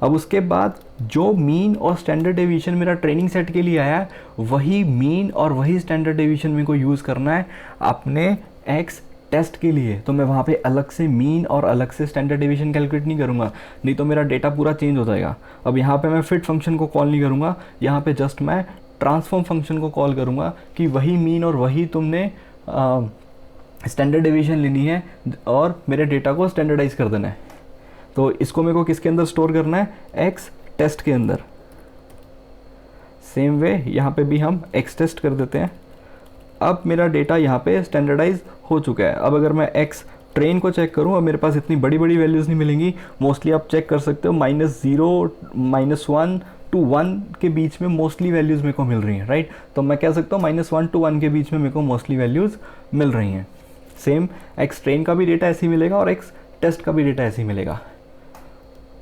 अब उसके बाद जो मीन और स्टैंडर्ड डेविएशन मेरा ट्रेनिंग सेट के लिए आया है, वही मीन और वही स्टैंडर्ड डेविएशन मेरे को यूज़ करना है अपने एक्स टेस्ट के लिए। तो मैं वहाँ पे अलग से मीन और अलग से स्टैंडर्ड डेविएशन कैलकुलेट नहीं करूँगा, नहीं तो मेरा डेटा पूरा चेंज हो जाएगा। अब यहाँ पे मैं फिट फंक्शन को कॉल नहीं करूँगा, यहाँ पे जस्ट मैं ट्रांसफॉर्म फंक्शन को कॉल करूँगा कि वही मीन और वही तुमने स्टैंडर्ड डेविएशन लेनी है और मेरे डेटा को स्टैंडर्डाइज कर देना है। तो इसको मेरे को किसके अंदर स्टोर करना है, एक्स टेस्ट के अंदर। सेम वे यहाँ पे भी हम एक्स टेस्ट कर देते हैं। अब मेरा डेटा यहाँ पे स्टैंडर्डाइज हो चुका है। अब अगर मैं एक्स ट्रेन को चेक करूँ, अब मेरे पास इतनी बड़ी बड़ी वैल्यूज़ नहीं मिलेंगी। मोस्टली आप चेक कर सकते हो -0, -1 to 1 के बीच में मोस्टली वैल्यूज़ मेरे को मिल रही हैं, राइट। तो मैं कह सकता हूँ -1 to 1 के बीच में मेरे को मोस्टली वैल्यूज़ मिल रही हैं। सेम एक्स ट्रेन का भी डेटा ऐसे ही मिलेगा और एक्स टेस्ट का भी डेटा ऐसे ही मिलेगा।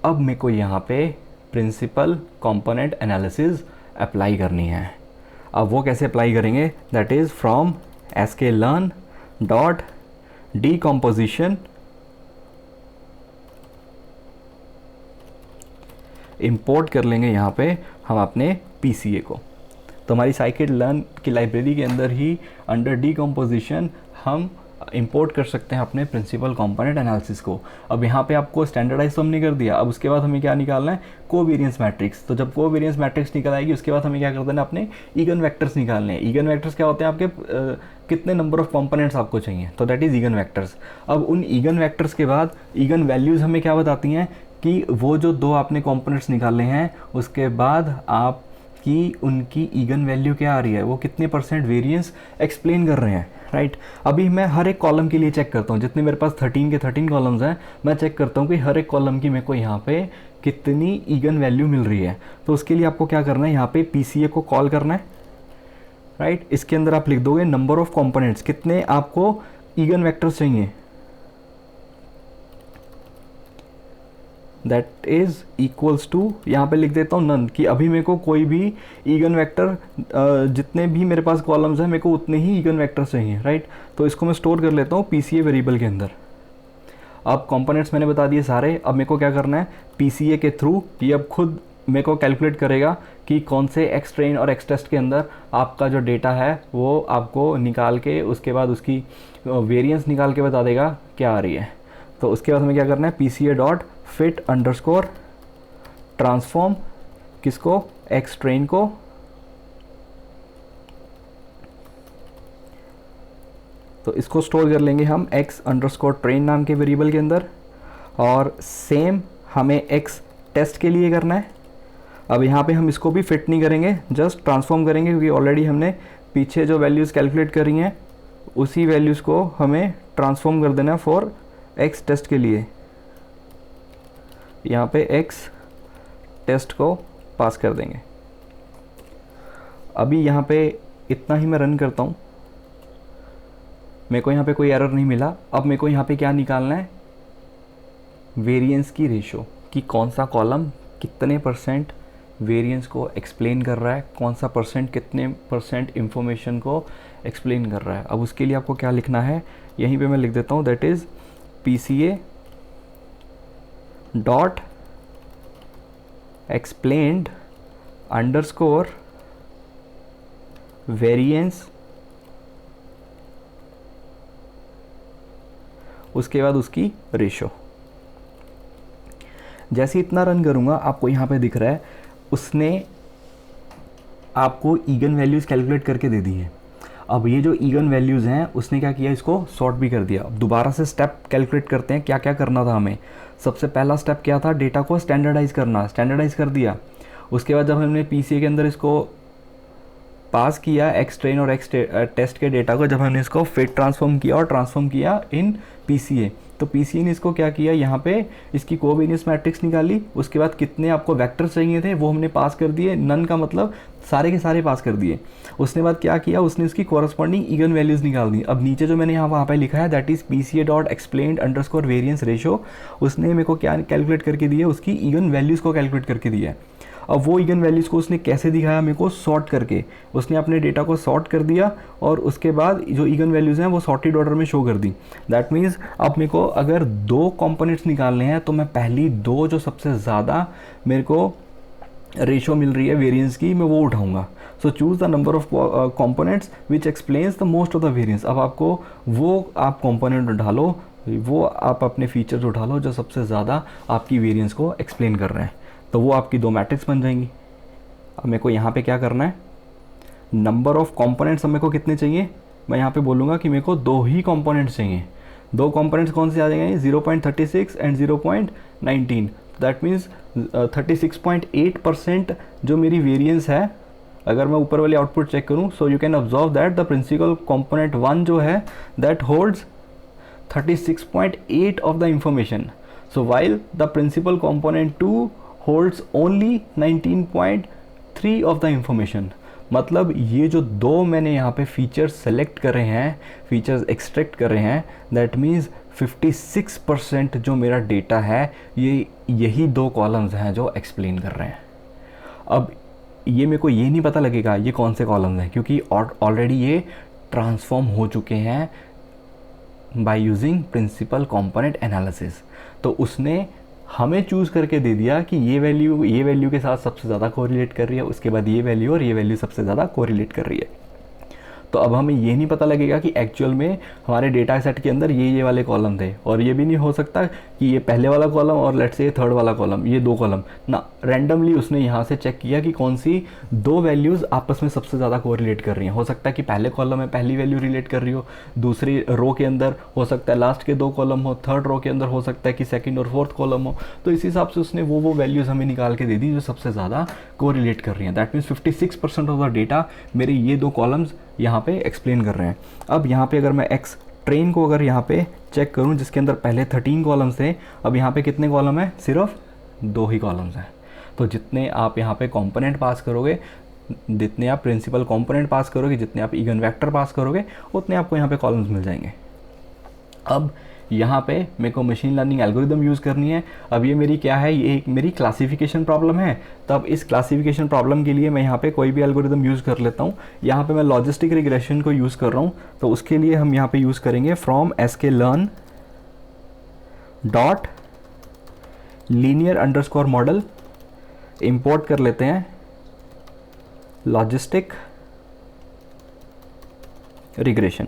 अब मेरे को यहाँ पे प्रिंसिपल कंपोनेंट एनालिसिस अप्लाई करनी है। अब वो कैसे अप्लाई करेंगे, that is from sklearn dot decomposition import कर लेंगे यहाँ पे हम अपने PCA को। तो हमारी scikit-learn की लाइब्रेरी के अंदर ही अंडर डीकम्पोजिशन हम इंपोर्ट कर सकते हैं अपने प्रिंसिपल कंपोनेंट एनालिसिस को। अब यहाँ पे आपको स्टैंडर्डाइज तो हमने कर दिया। अब उसके बाद हमें क्या निकालना है, कोवेरियंस मैट्रिक्स। तो जब कोवेरियंस मैट्रिक्स निकल आएगी उसके बाद हमें क्या कर देना, अपने इगन वेक्टर्स निकालने हैं। इगन वेक्टर्स क्या होते हैं, आपके कितने नंबर ऑफ कंपोनेंट्स आपको चाहिए, तो दैट इज़ इगन वेक्टर्स। अब उन इगन वेक्टर्स के बाद इगन वैल्यूज़ हमें क्या बताती हैं कि वो जो दो आपने कंपोनेंट्स निकाले हैं उसके बाद आप कि उनकी इगन वैल्यू क्या आ रही है, वो कितने % वेरिएंस एक्सप्लेन कर रहे हैं, राइट। अभी मैं हर एक कॉलम के लिए चेक करता हूँ, जितने मेरे पास 13 के 13 कॉलम्स हैं, मैं चेक करता हूँ कि हर एक कॉलम की मेरे को यहाँ पे कितनी इगन वैल्यू मिल रही है। तो उसके लिए आपको क्या करना है, यहाँ पे PCA को कॉल करना है, राइट। इसके अंदर आप लिख दोगे नंबर ऑफ कॉम्पोनेंट्स, कितने आपको इगन वेक्टर्स चाहिए, दैट इज़ इक्वल्स टू, यहाँ पे लिख देता हूँ नन, कि अभी मेरे को कोई भी ईगन वेक्टर, जितने भी मेरे पास कॉलम्स हैं मेरे को उतने ही ईगन वेक्टर्स चाहिए, राइट। तो इसको मैं स्टोर कर लेता हूँ PCA वेरिएबल के अंदर। अब कंपोनेंट्स मैंने बता दिए सारे। अब मेरे को क्या करना है, PCA के थ्रू ये अब खुद मेरे को कैलकुलेट करेगा कि कौन से एक्स ट्रेन और एक्स टेस्ट के अंदर आपका जो डेटा है वो आपको निकाल के उसके बाद उसकी वेरिएंस निकाल के बता देगा क्या आ रही है। तो उसके बाद हमें क्या करना है, PCA dot fit underscore transform किसको, एक्स ट्रेन को, तो इसको स्टोर कर लेंगे हम एक्स अंडरस्कोर ट्रेन नाम के वेरिएबल के अंदर। और सेम हमें एक्स टेस्ट के लिए करना है। अब यहाँ पे हम इसको भी फिट नहीं करेंगे, जस्ट ट्रांसफॉर्म करेंगे, क्योंकि ऑलरेडी हमने पीछे जो वैल्यूज़ कैलकुलेट करी हैं उसी वैल्यूज़ को हमें ट्रांसफॉर्म कर देना है फॉर एक्स टेस्ट के लिए। यहाँ पे एक्स टेस्ट को पास कर देंगे। अभी यहाँ पे इतना ही मैं रन करता हूँ, मेरे को यहाँ पे कोई एरर नहीं मिला। अब मेरे को यहाँ पे क्या निकालना है, वेरिएंस की रेशो, कि कौन सा कॉलम कितने % वेरिएंस को एक्सप्लेन कर रहा है, कौन सा % कितने % इंफॉर्मेशन को एक्सप्लेन कर रहा है। अब उसके लिए आपको क्या लिखना है, यहीं पे मैं लिख देता हूँ, that is PCA dot explained underscore variance, उसके बाद उसकी रेशो। जैसे इतना रन करूँगा आपको यहाँ पे दिख रहा है उसने आपको ईगन वैल्यूज़ कैलकुलेट करके दे दी है। अब ये जो ईगन वैल्यूज़ हैं उसने क्या किया, इसको सॉर्ट भी कर दिया। अब दोबारा से स्टेप कैलकुलेट करते हैं, क्या क्या करना था हमें। सबसे पहला स्टेप क्या था, डेटा को स्टैंडर्डाइज करना, स्टैंडर्डाइज कर दिया। उसके बाद जब हमने PCA के अंदर इसको पास किया एक्स ट्रेन और एक्स टेस्ट के डेटा को, जब हमने इसको फिट ट्रांसफॉर्म किया और ट्रांसफॉर्म किया इन PCA, तो PCA ने इसको क्या किया, यहाँ पे इसकी कोवेरियंस मैट्रिक्स निकाली। उसके बाद कितने आपको वेक्टर्स चाहिए थे वो हमने पास कर दिए, नन का मतलब सारे के सारे पास कर दिए। उसने बाद क्या किया, उसने इसकी कॉरस्पॉन्डिंग ईगन वैल्यूज़ निकाल दी। अब नीचे जो मैंने वहाँ पे लिखा है that is PCA dot explained underscore variance ratio, उसने मेरे को क्या कैलकुलेट करके दिया, उसकी ईगन वैल्यूज़ को कैलकुलेट करके दिया है। अब वो इगन वैल्यूज़ को उसने कैसे दिखाया, मेरे को सॉर्ट करके, उसने अपने डेटा को सॉर्ट कर दिया और उसके बाद जो इगन वैल्यूज़ हैं वो सॉर्टेड ऑर्डर में शो कर दी। दैट मीन्स अब मेरे को अगर 2 कंपोनेंट्स निकालने हैं तो मैं पहली 2 जो सबसे ज़्यादा मेरे को रेशो मिल रही है वेरिएंस की, मैं वो उठाऊंगा। सो choose the number of components which explains the most of the variance. अब आपको वो आप कंपोनेंट उठा लो, वो आप अपने फीचर्स उठा लो जो सबसे ज़्यादा आपकी वेरिएंस को एक्सप्लेन कर रहे हैं, तो वो आपकी 2 मैट्रिक्स बन जाएंगी। अब मेरे को यहाँ पे क्या करना है, नंबर ऑफ कंपोनेंट्स अब मेरे को कितने चाहिए, मैं यहाँ पे बोलूँगा कि मेरे को 2 ही कंपोनेंट्स चाहिए। 2 कंपोनेंट्स कौन से आ जाएंगे, 0.36 एंड 0.19। दैट मीन्स 36.8% जो मेरी वेरिएंस है। अगर मैं ऊपर वाली आउटपुट चेक करूँ, so you can observe that the principal component 1 जो है that holds 36.8 of the information. So while the principal component 2 holds only 19.3 of the information. मतलब ये जो 2 मैंने यहाँ पे फीचर्स सेलेक्ट कर रहे हैं, फीचर्स एक्सट्रैक्ट कर रहे हैं, दैट मीन्स 56% जो मेरा डेटा है ये यही 2 कॉलम्स हैं जो एक्सप्लेन कर रहे हैं। अब ये मेरे को ये नहीं पता लगेगा ये कौन से कॉलम्स हैं, क्योंकि ऑलरेडी ये ट्रांसफॉर्म हो चुके हैं by using principal component analysis. तो उसने हमें चूज़ करके दे दिया कि ये वैल्यू के साथ सबसे ज़्यादा कोरिलेट कर रही है, उसके बाद ये वैल्यू और ये वैल्यू सबसे ज़्यादा कोरिलेट कर रही है। तो अब हमें ये नहीं पता लगेगा कि एक्चुअल में हमारे डेटा सेट के अंदर ये वाले कॉलम थे, और ये भी नहीं हो सकता कि ये पहले वाला कॉलम और लेट्स से थर्ड वाला कॉलम, ये 2 कॉलम ना, रैंडमली उसने यहाँ से चेक किया कि कौन सी 2 वैल्यूज़ आपस में सबसे ज़्यादा कोरिलेट कर रही हैं। हो सकता है कि पहले कॉलम में पहली वैल्यू रिलेट कर रही हो, दूसरी रो के अंदर हो सकता है लास्ट के 2 कॉलम हो, थर्ड रो के अंदर हो सकता है कि सेकंड और फोर्थ कॉलम हो। तो इस हिसाब से उसने वो वैल्यूज़ हमें निकाल के दे दी जो सबसे ज़्यादा कोरिलेट कर रही हैं। That means 56% of the data मेरे ये 2 कॉलम्स यहाँ पे एक्सप्लेन कर रहे हैं। अब यहाँ पे अगर मैं एक्स ट्रेन को अगर यहाँ पे चेक करूँ जिसके अंदर पहले 13 कॉलम्स थे, अब यहाँ पे कितने कॉलम है, सिर्फ 2 ही कॉलम्स हैं। तो जितने आप यहाँ पे कंपोनेंट पास करोगे, जितने आप प्रिंसिपल कंपोनेंट पास करोगे, जितने आप इगन वेक्टर पास करोगे, उतने आपको यहाँ पे कॉलम्स मिल जाएंगे। अब यहाँ पे मेरे को मशीन लर्निंग एल्गोरिदम यूज़ करनी है। अब ये मेरी क्या है, ये एक मेरी क्लासिफिकेशन प्रॉब्लम है। तब इस क्लासिफिकेशन प्रॉब्लम के लिए मैं यहाँ पे कोई भी एल्गोरिदम यूज़ कर लेता हूँ। यहाँ पे मैं लॉजिस्टिक रिग्रेशन को यूज़ कर रहा हूँ, तो उसके लिए हम यहाँ पे यूज़ करेंगे from sklearn dot linear underscore model, import कर लेते हैं लॉजिस्टिक रिग्रेशन।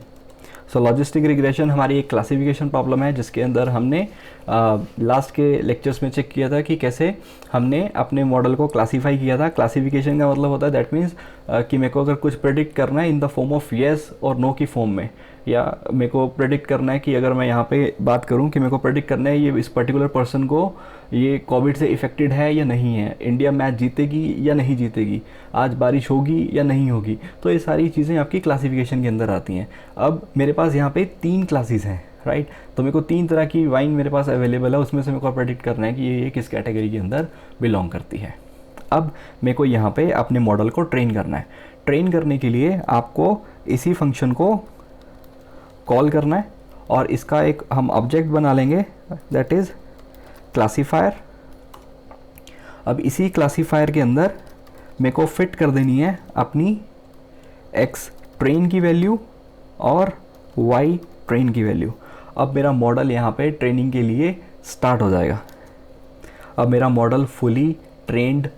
सो लॉजिस्टिक रिग्रेशन हमारी एक क्लासिफिकेशन प्रॉब्लम है जिसके अंदर हमने लास्ट के लेक्चर्स में चेक किया था कि कैसे हमने अपने मॉडल को क्लासीफाई किया था। क्लासिफिकेशन का मतलब होता है दैट मीन्स कि मेरे को अगर कुछ प्रेडिक्ट करना है in the form of yes और नो की फॉर्म में, या मेरे को प्रेडिक्ट करना है कि अगर मैं यहाँ पे बात करूँ कि मेरे को प्रेडिक्ट करना है ये इस पर्टिकुलर पर्सन को ये कोविड से इफेक्टेड है या नहीं है, इंडिया मैच जीतेगी या नहीं जीतेगी, आज बारिश होगी या नहीं होगी, तो ये सारी चीज़ें आपकी क्लासिफिकेशन के अंदर आती हैं। अब मेरे पास यहाँ पे 3 क्लासेस हैं, राइट। तो मेरे को 3 तरह की वाइन मेरे पास अवेलेबल है, उसमें से मेरे को प्रेडिक्ट करना है कि ये किस कैटेगरी के अंदर बिलोंग करती है। अब मेरे को यहाँ पे अपने मॉडल को ट्रेन करना है। ट्रेन करने के लिए आपको इसी फंक्शन को कॉल करना है और इसका एक हम ऑब्जेक्ट बना लेंगे दैट इज़ क्लासीफायर। अब इसी क्लासीफायर के अंदर मेरे को फिट कर देनी है अपनी x ट्रेन की वैल्यू और y ट्रेन की वैल्यू। अब मेरा मॉडल यहाँ पे ट्रेनिंग के लिए स्टार्ट हो जाएगा। अब मेरा मॉडल फुली ट्रेंड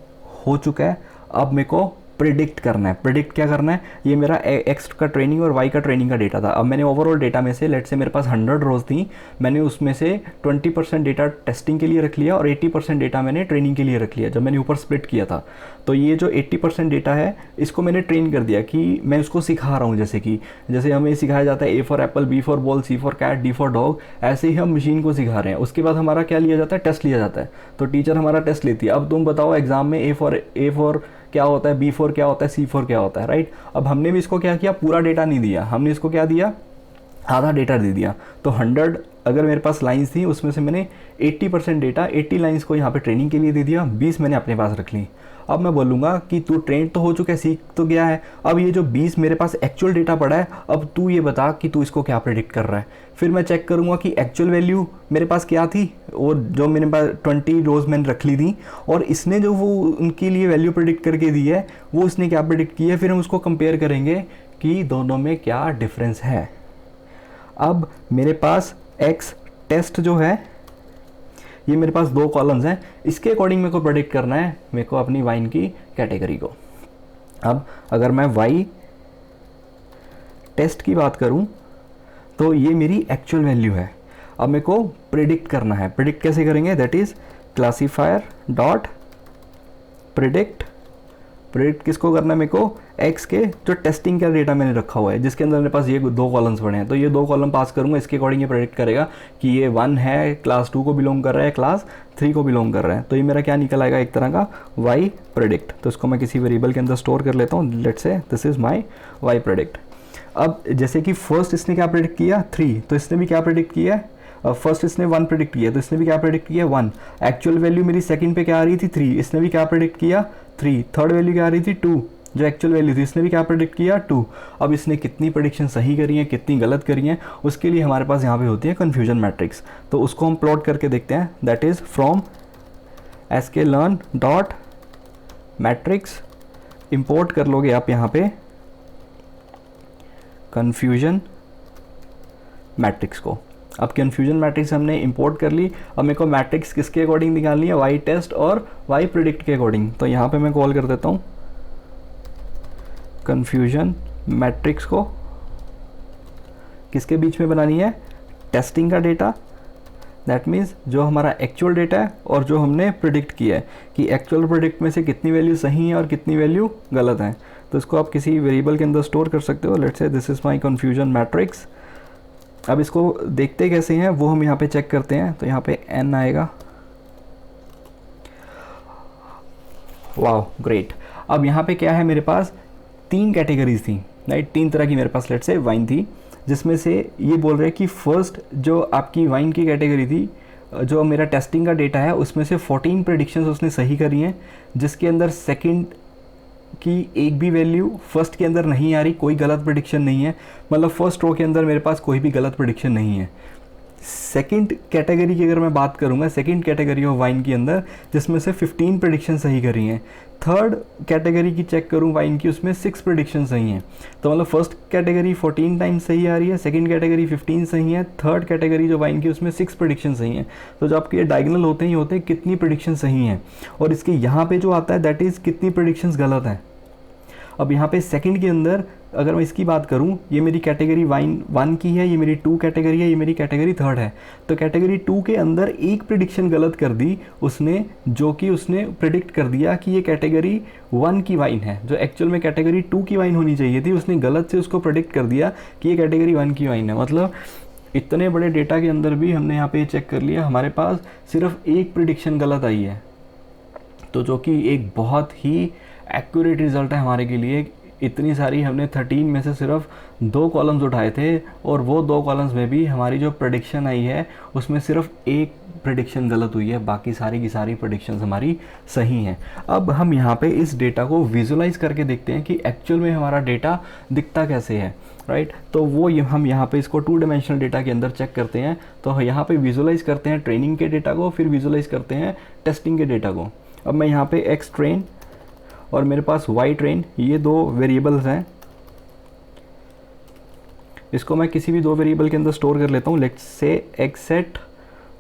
हो चुका है। अब मेरे को प्रिडिक्ट करना है। प्रिडिक्ट क्या करना है, ये मेरा एक्स का ट्रेनिंग और वाई का ट्रेनिंग का डेटा था। अब मैंने ओवरऑल डेटा में से लेट से मेरे पास 100 रोज़ थी, मैंने उसमें से 20% डेटा टेस्टिंग के लिए रख लिया और 80% डेटा मैंने ट्रेनिंग के लिए रख लिया जब मैंने ऊपर स्प्लिट किया था। तो ये जो 80% डेटा है इसको मैंने ट्रेन कर दिया कि मैं उसको सिखा रहा हूँ, जैसे हमें सिखाया जाता है A for apple, B for ball, C for cat, D for dog, ऐसे ही हम मशीन को सिखा रहे हैं। उसके बाद हमारा क्या लिया जाता है, टेस्ट लिया जाता है। तो टीचर हमारा टेस्ट लेती है। अब तुम बताओ एग्जाम में A फॉर क्या होता है, B फॉर क्या होता है, C फॉर क्या होता है, राइट। अब हमने भी इसको क्या किया, पूरा डेटा नहीं दिया, हमने इसको क्या दिया, आधा डेटा दे दिया। तो 100 अगर मेरे पास लाइंस थी उसमें से मैंने 80% डेटा 80 लाइंस को यहाँ पे ट्रेनिंग के लिए दे दिया, 20 मैंने अपने पास रख ली। अब मैं बोलूँगा कि तू ट्रेन तो हो चुका है, सीख तो गया है, अब ये जो 20 मेरे पास एक्चुअल डेटा पड़ा है, अब तू ये बता कि तू इसको क्या प्रेडिक्ट कर रहा है। फिर मैं चेक करूँगा कि एक्चुअल वैल्यू मेरे पास क्या थी, और जो मेरे पास 20 रोज़ मैंने रख ली थी, और इसने जो वो उनके लिए वैल्यू प्रेडिक्ट करके दी है वो इसने क्या प्रेडिक्ट की है। फिर हम उसको कंपेयर करेंगे कि दोनों में क्या डिफरेंस है। अब मेरे पास एक्स टेस्ट जो है, ये मेरे पास 2 कॉलम्स हैं, इसके अकॉर्डिंग मेरे को प्रेडिक्ट करना है मेरे को अपनी वाइन की कैटेगरी को। अब अगर मैं वाई टेस्ट की बात करूं तो ये मेरी एक्चुअल वैल्यू है। अब मेरे को प्रेडिक्ट करना है, प्रेडिक्ट कैसे करेंगे, that is classifier dot predict. Predict किसको करना है, मेरे को एक्स के जो टेस्टिंग का डेटा मैंने रखा हुआ है, जिसके अंदर मेरे पास ये 2 कॉलम्स पड़े हैं, तो ये 2 कॉलम पास करूंगा, इसके अकॉर्डिंग ये प्रेडिक्ट करेगा कि ये 1 है, क्लास 2 को बिलोंग कर रहा है, क्लास 3 को बिलोंग कर रहा है। तो ये मेरा क्या निकल आएगा, एक तरह का वाई प्रेडिक्ट। तो इसको मैं किसी वेरिएबल के अंदर स्टोर कर लेता हूँ, let's see this is my Y predict. अब जैसे कि फर्स्ट इसने क्या प्रेडिक्ट किया 3, तो इसने भी क्या प्रेडिक्ट किया है, फर्स्ट इसने 1 प्रेडिक्ट किया, तो इसने भी क्या प्रेडिक्ट किया 1। एक्चुअल वैल्यू मेरी सेकंड पे क्या आ रही थी 3, इसने भी क्या प्रेडिक्ट किया 3। थर्ड वैल्यू क्या आ रही थी 2, जो एक्चुअल वैल्यू थी, इसने भी क्या प्रेडिक्ट किया 2। अब इसने कितनी प्रेडिक्शन सही करी है, कितनी गलत करी है, उसके लिए हमारे पास यहाँ पे होती है कन्फ्यूजन मैट्रिक्स। तो उसको हम प्लॉट करके देखते हैं, that is from sklearn dot matrix, import कर लोगे आप यहाँ पे कन्फ्यूजन मैट्रिक्स को। अब कन्फ्यूजन मैट्रिक्स हमने इंपोर्ट कर ली, अब मेरे को मैट्रिक्स किसके अकॉर्डिंग निकालनी है, वाई टेस्ट और वाई प्रेडिक्ट के अकॉर्डिंग। तो यहाँ पे मैं कॉल कर देता हूँ कन्फ्यूजन मैट्रिक्स को, किसके बीच में बनानी है, टेस्टिंग का डेटा, दैट मीन्स जो हमारा एक्चुअल डेटा है और जो हमने प्रिडिक्ट किया है कि एक्चुअल प्रिडिक्ट में से कितनी वैल्यू सही है और कितनी वैल्यू गलत है। तो इसको आप किसी वेरिएबल के अंदर स्टोर कर सकते हो, let's see this is my confusion matrix. अब इसको देखते कैसे हैं वो हम यहाँ पे चेक करते हैं, तो यहाँ पे n आएगा, वाह ग्रेट। अब यहाँ पे क्या है, मेरे पास 3 कैटेगरीज थी, राइट, 3 तरह की मेरे पास लेट्स से वाइन थी, जिसमें से ये बोल रहे हैं कि फर्स्ट जो आपकी वाइन की कैटेगरी थी, जो मेरा टेस्टिंग का डेटा है उसमें से 14 प्रेडिक्शंस उसने सही करी हैं, जिसके अंदर सेकंड की एक भी वैल्यू फर्स्ट के अंदर नहीं आ रही, कोई गलत प्रेडिक्शन नहीं है, मतलब फर्स्ट रो के अंदर मेरे पास कोई भी गलत प्रेडिक्शन नहीं है। सेकंड कैटेगरी की अगर मैं बात करूंगा, सेकंड कैटेगरी ऑफ वाइन के अंदर जिसमें से 15 प्रेडिक्शन सही करी हैं। थर्ड कैटेगरी की चेक करूं वाइन की, उसमें 6 प्रेडिक्शन सही हैं। तो मतलब फर्स्ट कैटेगरी 14 टाइम्स सही आ रही है, सेकंड कैटेगरी 15 सही है, थर्ड कैटेगरी जो वाइन की उसमें 6 प्रेडिक्शन सही हैं। तो जो आपके डायगोनल होते ही होते हैं कितनी प्रेडिक्शन सही हैं, और इसके यहाँ पे जो आता है दैट इज़ कितनी प्रेडिक्शंस गलत हैं। अब यहाँ पे सेकंड के अंदर अगर मैं इसकी बात करूँ, ये मेरी कैटेगरी वाइन 1 की है, ये मेरी 2 कैटेगरी है, ये मेरी कैटेगरी 3rd है। तो कैटेगरी 2 के अंदर एक प्रिडिक्शन गलत कर दी उसने, जो कि उसने प्रिडिक्ट कर दिया कि ये कैटेगरी 1 की वाइन है, जो एक्चुअल में कैटेगरी 2 की वाइन होनी चाहिए थी, उसने गलत से उसको प्रिडिक्ट कर दिया कि ये कैटेगरी 1 की वाइन है। मतलब इतने बड़े डेटा के अंदर भी हमने यहाँ पे चेक कर लिया, हमारे पास सिर्फ एक प्रिडिक्शन गलत आई है, तो जो कि एक बहुत ही एक्यूरेट रिजल्ट है हमारे के लिए। इतनी सारी हमने 13 में से सिर्फ 2 कॉलम्स उठाए थे, और वो 2 कॉलम्स में भी हमारी जो प्रेडिक्शन आई है उसमें सिर्फ एक प्रेडिक्शन गलत हुई है, बाकी सारी की सारी प्रेडिक्शंस हमारी सही हैं। अब हम यहाँ पे इस डेटा को विजुलाइज करके देखते हैं कि एक्चुअल में हमारा डेटा दिखता कैसे है, राइट। तो वो हम यहाँ पे इसको 2 डायमेंशनल डेटा के अंदर चेक करते हैं। तो यहाँ पे विजुलाइज करते हैं ट्रेनिंग के डेटा को, फिर विजुलाइज करते हैं टेस्टिंग के डेटा को। अब मैं यहाँ पे एक्स ट्रेन और मेरे पास वाई ट्रेन, ये 2 वेरिएबल्स हैं, इसको मैं किसी भी 2 वेरिएबल के अंदर स्टोर कर लेता हूँ, लेट्स से एक्स सेट,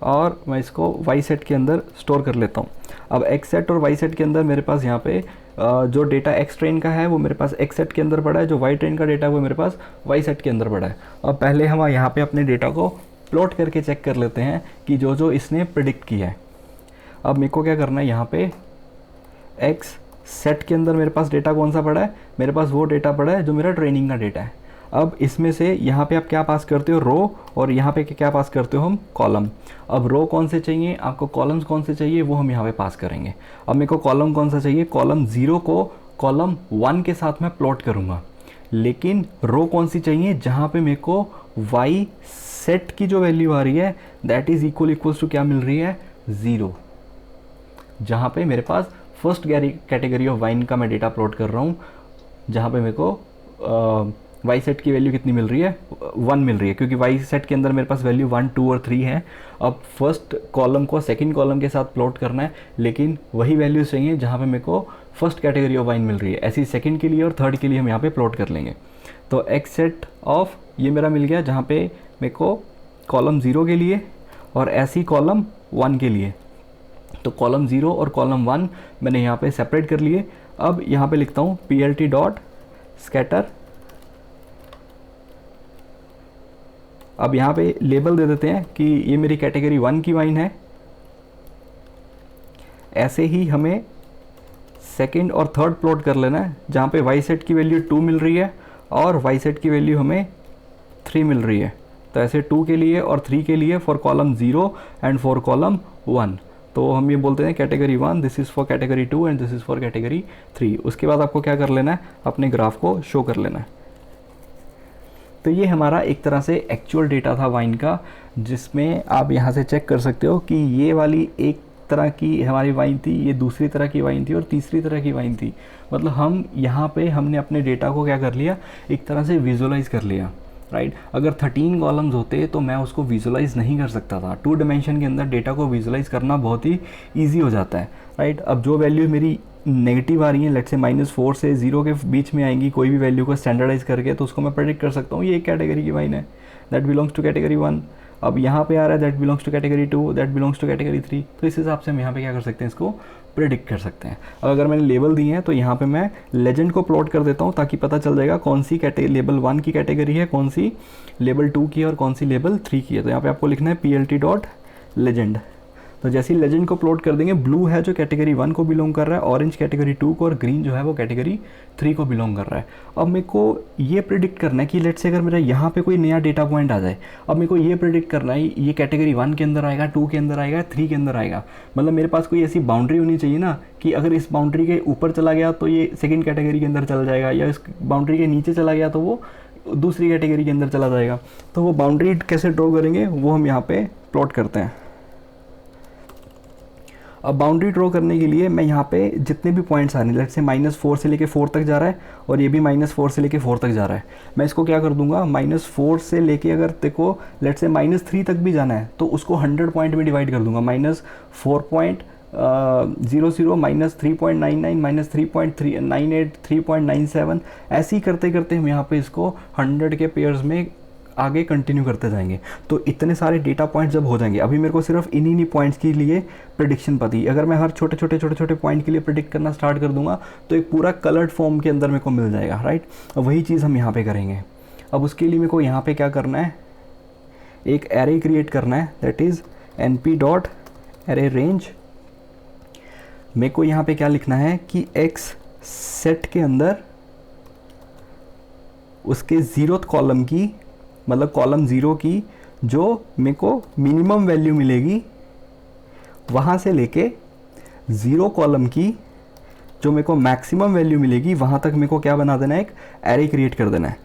और मैं इसको वाई सेट के अंदर स्टोर कर लेता हूँ। अब एक्स सेट और वाई सेट के अंदर मेरे पास यहाँ पे जो डेटा एक्स ट्रेन का है वो मेरे पास एक्स सेट के अंदर पड़ा है, जो वाई ट्रेन का डेटा है वो मेरे पास वाई सेट के अंदर पड़ा है। अब पहले हम यहाँ पे अपने डेटा को प्लॉट करके चेक कर लेते हैं कि जो जो इसने प्रिडिक्ट किया है। अब मेरे को क्या करना है, यहाँ पे एक्स सेट के अंदर मेरे पास डेटा कौन सा पड़ा है, मेरे पास वो डेटा पड़ा है जो मेरा ट्रेनिंग का डेटा है। अब इसमें से यहाँ पे आप क्या पास करते हो, रो, और यहाँ पे क्या पास करते हो हम, कॉलम। अब रो कौन से चाहिए आपको, कॉलम्स कौन से चाहिए वो हम यहाँ पे पास करेंगे। अब मेरे को कॉलम कौन सा चाहिए, कॉलम 0 को कॉलम 1 के साथ मैं प्लॉट करूँगा, लेकिन रो कौन सी चाहिए जहाँ पे मेरे को वाई सेट की जो वैल्यू आ रही है दैट इज़ इक्वल्स टू क्या मिल रही है, 0, जहाँ पे मेरे पास फर्स्ट कैटेगरी ऑफ वाइन का मैं डेटा प्लॉट कर रहा हूँ, जहाँ पे मेरे को वाई सेट की वैल्यू कितनी मिल रही है, 1 मिल रही है, क्योंकि वाई सेट के अंदर मेरे पास वैल्यू 1, 2 और 3 है। अब फर्स्ट कॉलम को सेकंड कॉलम के साथ प्लॉट करना है, लेकिन वही वैल्यूज चाहिए जहाँ पे मेरे को फर्स्ट कैटेगरी ऑफ वाइन मिल रही है। ऐसी सेकंड के लिए और थर्ड के लिए हम यहाँ पे प्लॉट कर लेंगे। तो एक्स सेट ऑफ ये मेरा मिल गया, जहाँ पे मेरे को कॉलम 0 के लिए और ऐसी कॉलम 1 के लिए। तो कॉलम 0 और कॉलम 1 मैंने यहाँ पे सेपरेट कर लिए। अब यहाँ पे लिखता हूँ PLT डॉट स्कैटर। अब यहाँ पे लेबल दे देते हैं कि ये मेरी कैटेगरी 1 की वाइन है। ऐसे ही हमें सेकंड और थर्ड प्लॉट कर लेना है, जहाँ पे वाई सेट की वैल्यू 2 मिल रही है और वाई सेट की वैल्यू हमें 3 मिल रही है। तो ऐसे 2 के लिए और 3 के लिए for column 0 and for column 1। तो हम ये बोलते हैं category 1 this is for category 2 and this is for category 3। उसके बाद आपको क्या कर लेना है, अपने ग्राफ को शो कर लेना है। तो ये हमारा एक तरह से एक्चुअल डेटा था वाइन का, जिसमें आप यहाँ से चेक कर सकते हो कि ये वाली एक तरह की हमारी वाइन थी, ये दूसरी तरह की वाइन थी और तीसरी तरह की वाइन थी। मतलब हम यहाँ पे हमने अपने डेटा को क्या कर लिया, एक तरह से विजुअलाइज़ कर लिया, राइट। अगर 13 कॉलम्स होते तो मैं उसको विजुअलाइज़ नहीं कर सकता था। 2 डायमेंशन के अंदर डेटा को विजुअलाइज़ करना बहुत ही ईजी हो जाता है, राइट। अब जो वैल्यू मेरी नेगेटिव आ रही है, लेट्स से -4 से 0 के बीच में आएंगी, कोई भी वैल्यू को स्टैंडर्डाइज करके, तो उसको मैं प्रेडिक्ट कर सकता हूँ ये एक कैटेगरी की वाइन है, दैट बिलोंग्स टू कैटेगरी 1। अब यहाँ पे आ रहा है that belongs to category 2, that belongs to category 3। तो इस हिसाब से हम यहाँ पे क्या कर सकते हैं, इसको प्रेडिक्ट कर सकते हैं। अब अगर मैंने लेबल दिए हैं तो यहाँ पे मैं लेजेंड को प्लॉट कर देता हूँ, ताकि पता चल जाएगा कौन सी लेबल 1 की कैटेगरी है, कौन सी लेबल 2 की है और कौन सी लेबल 3 की है। तो यहाँ पे आपको लिखना है PLT डॉट लेजेंड। तो जैसे ही लेजेंड को प्लॉट कर देंगे, ब्लू है जो कैटेगरी 1 को बिलोंग कर रहा है, ऑरेंज कैटेगरी 2 को और ग्रीन जो है वो कैटेगरी 3 को बिलोंग कर रहा है। अब मेरे को ये प्रिडिक्ट करना है कि लेट्स से अगर मेरा यहाँ पे कोई नया डेटा पॉइंट आ जाए, अब मेरे को ये प्रिडिक्ट करना है ये कैटेगरी 1 के अंदर आएगा, 2 के अंदर आएगा, 3 के अंदर आएगा। मतलब मेरे पास कोई ऐसी बाउंड्री होनी चाहिए ना कि अगर इस बाउंड्री के ऊपर चला गया तो ये सेकेंड कैटेगरी के अंदर चला जाएगा, या इस बाउंड्री के नीचे चला गया तो वो दूसरी कैटेगरी के अंदर चला जाएगा। तो वो बाउंड्री कैसे ड्रॉ करेंगे वो हम यहाँ पे प्लॉट करते हैं। अब बाउंड्री ड्रॉ करने के लिए मैं यहाँ पे जितने भी पॉइंट्स आ रहे हैं, लेट्स से -4 से लेके 4 तक जा रहा है और ये भी -4 से लेके 4 तक जा रहा है, मैं इसको क्या कर दूंगा, -4 से लेके अगर देखो लेट्स से -3 तक भी जाना है तो उसको 100 पॉइंट में डिवाइड कर दूंगा। -4.00, -3.99, -3.398, 3.97, ऐसे ही करते करते हम यहाँ पे इसको 100 के पेयर्स में आगे कंटिन्यू करते जाएंगे। तो इतने सारे डेटा पॉइंट्स जब हो जाएंगे, अभी मेरे को सिर्फ इन्हीं पॉइंट्स के लिए प्रेडिक्शन पता है। अगर मैं हर छोटे छोटे पॉइंट के लिए प्रेडिक्ट करना स्टार्ट कर दूंगा तो एक पूरा कलर्ड फॉर्म के अंदर मेरे को मिल जाएगा, राइट। वही चीज़ हम यहाँ पे करेंगे। अब उसके लिए मेरे को यहाँ पे क्या करना है, एक एरे क्रिएट करना है, that is NP dot array range. मेरे को यहाँ पे क्या लिखना है कि X सेट के अंदर उसके 0th कॉलम की, मतलब कॉलम 0 की जो मेरे को मिनिमम वैल्यू मिलेगी, वहाँ से लेके 0 कॉलम की जो मेरे को मैक्सिमम वैल्यू मिलेगी वहाँ तक मेरे को क्या बना देना है, एक एरे क्रिएट कर देना है।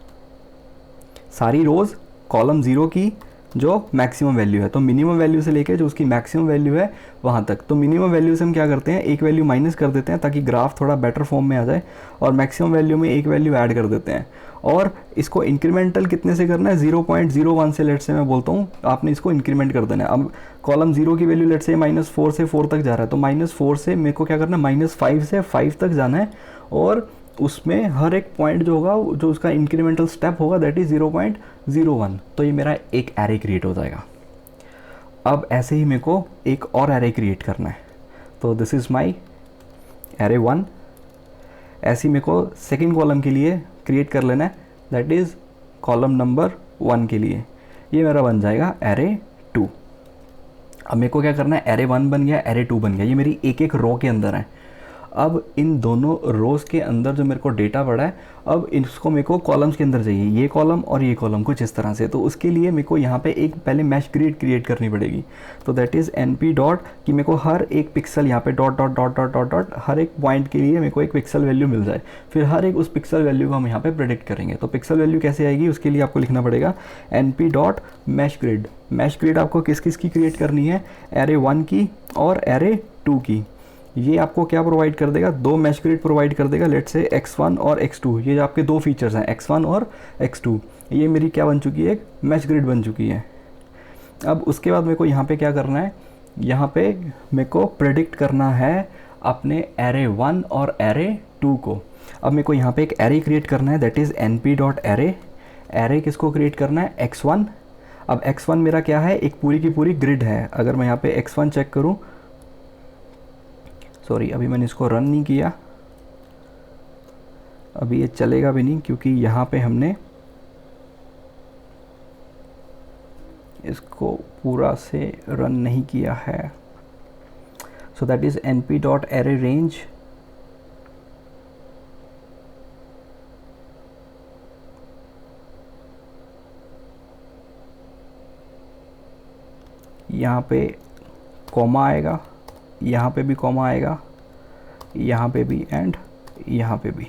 सारी रोज़ कॉलम 0 की जो मैक्सिमम वैल्यू है, तो मिनिमम वैल्यू से लेके जो उसकी मैक्सिमम वैल्यू है वहाँ तक। तो मिनिमम वैल्यू से हम क्या करते हैं, एक वैल्यू माइनस कर देते हैं ताकि ग्राफ थोड़ा बेटर फॉर्म में आ जाए, और मैक्सिमम वैल्यू में एक वैल्यू ऐड कर देते हैं। और इसको इंक्रीमेंटल कितने से करना है, 0.01 से लेट से मैं बोलता हूँ आपने इसको इंक्रीमेंट कर देना है। अब कॉलम 0 की वैल्यू लेट से -4 से 4 तक जा रहा है, तो -4 से मेरे को क्या करना है, -5 से 5 तक जाना है, और उसमें हर एक पॉइंट जो होगा, जो उसका इंक्रीमेंटल स्टेप होगा, दैट इज़ 0.01। तो ये मेरा एक एरे क्रिएट हो जाएगा। अब ऐसे ही मेरे को एक और एरे क्रिएट करना है, तो दिस इज़ माई एरे 1। ऐसे ही मेरे को सेकेंड कॉलम के लिए क्रिएट कर लेना है, दैट इज़ कॉलम नंबर 1 के लिए, ये मेरा बन जाएगा एरे 2। अब मेरे को क्या करना है, एरे 1 बन गया, एरे 2 बन गया, ये मेरी एक एक रो के अंदर है। अब इन दोनों रोज़ के अंदर जो मेरे को डेटा पड़ा है, अब इसको मेरे को कॉलम्स के अंदर चाहिए, ये कॉलम और ये कॉलम कुछ इस तरह से। तो उसके लिए मेरे को यहाँ पे एक पहले मैश ग्रिड क्रिएट करनी पड़ेगी। तो दैट इज़ NP डॉट कि मेरे को हर एक पिक्सल यहाँ पे dot dot dot dot dot dot हर एक पॉइंट के लिए मेरे को एक पिक्सल वैल्यू मिल जाए। फिर हर एक उस पिक्सल वैल्यू को हम यहाँ पे प्रेडिक्ट करेंगे। तो पिक्सल वैल्यू कैसे आएगी, उसके लिए आपको लिखना पड़ेगा NP dot mesh grid. Mesh grid आपको किस किस की क्रिएट करनी है, एरे 1 की और एरे 2 की। ये आपको क्या प्रोवाइड कर देगा, दो मैश ग्रिड प्रोवाइड कर देगा, लेट्स से x1 और x2, ये आपके दो फीचर्स हैं x1 और x2, ये मेरी क्या बन चुकी है, एक मैश ग्रिड बन चुकी है। अब उसके बाद मेरे को यहाँ पे क्या करना है, यहाँ पे मेरे को प्रेडिक्ट करना है अपने एरे 1 और एरे 2 को। अब मेरे को यहाँ पे एक एरे क्रिएट करना है, दैट इज़ np.array। एरे किसको क्रिएट करना है, x1। अब x1 मेरा क्या है, एक पूरी की पूरी ग्रिड है। अगर मैं यहाँ पे x1 चेक करूँ, सॉरी अभी मैंने इसको रन नहीं किया, अभी ये चलेगा भी नहीं क्योंकि यहाँ पे हमने इसको पूरा से रन नहीं किया है। So that is np.array range, यहाँ पे कॉमा आएगा, यहाँ पे भी कॉमा आएगा, यहाँ पे भी एंड यहाँ पे भी,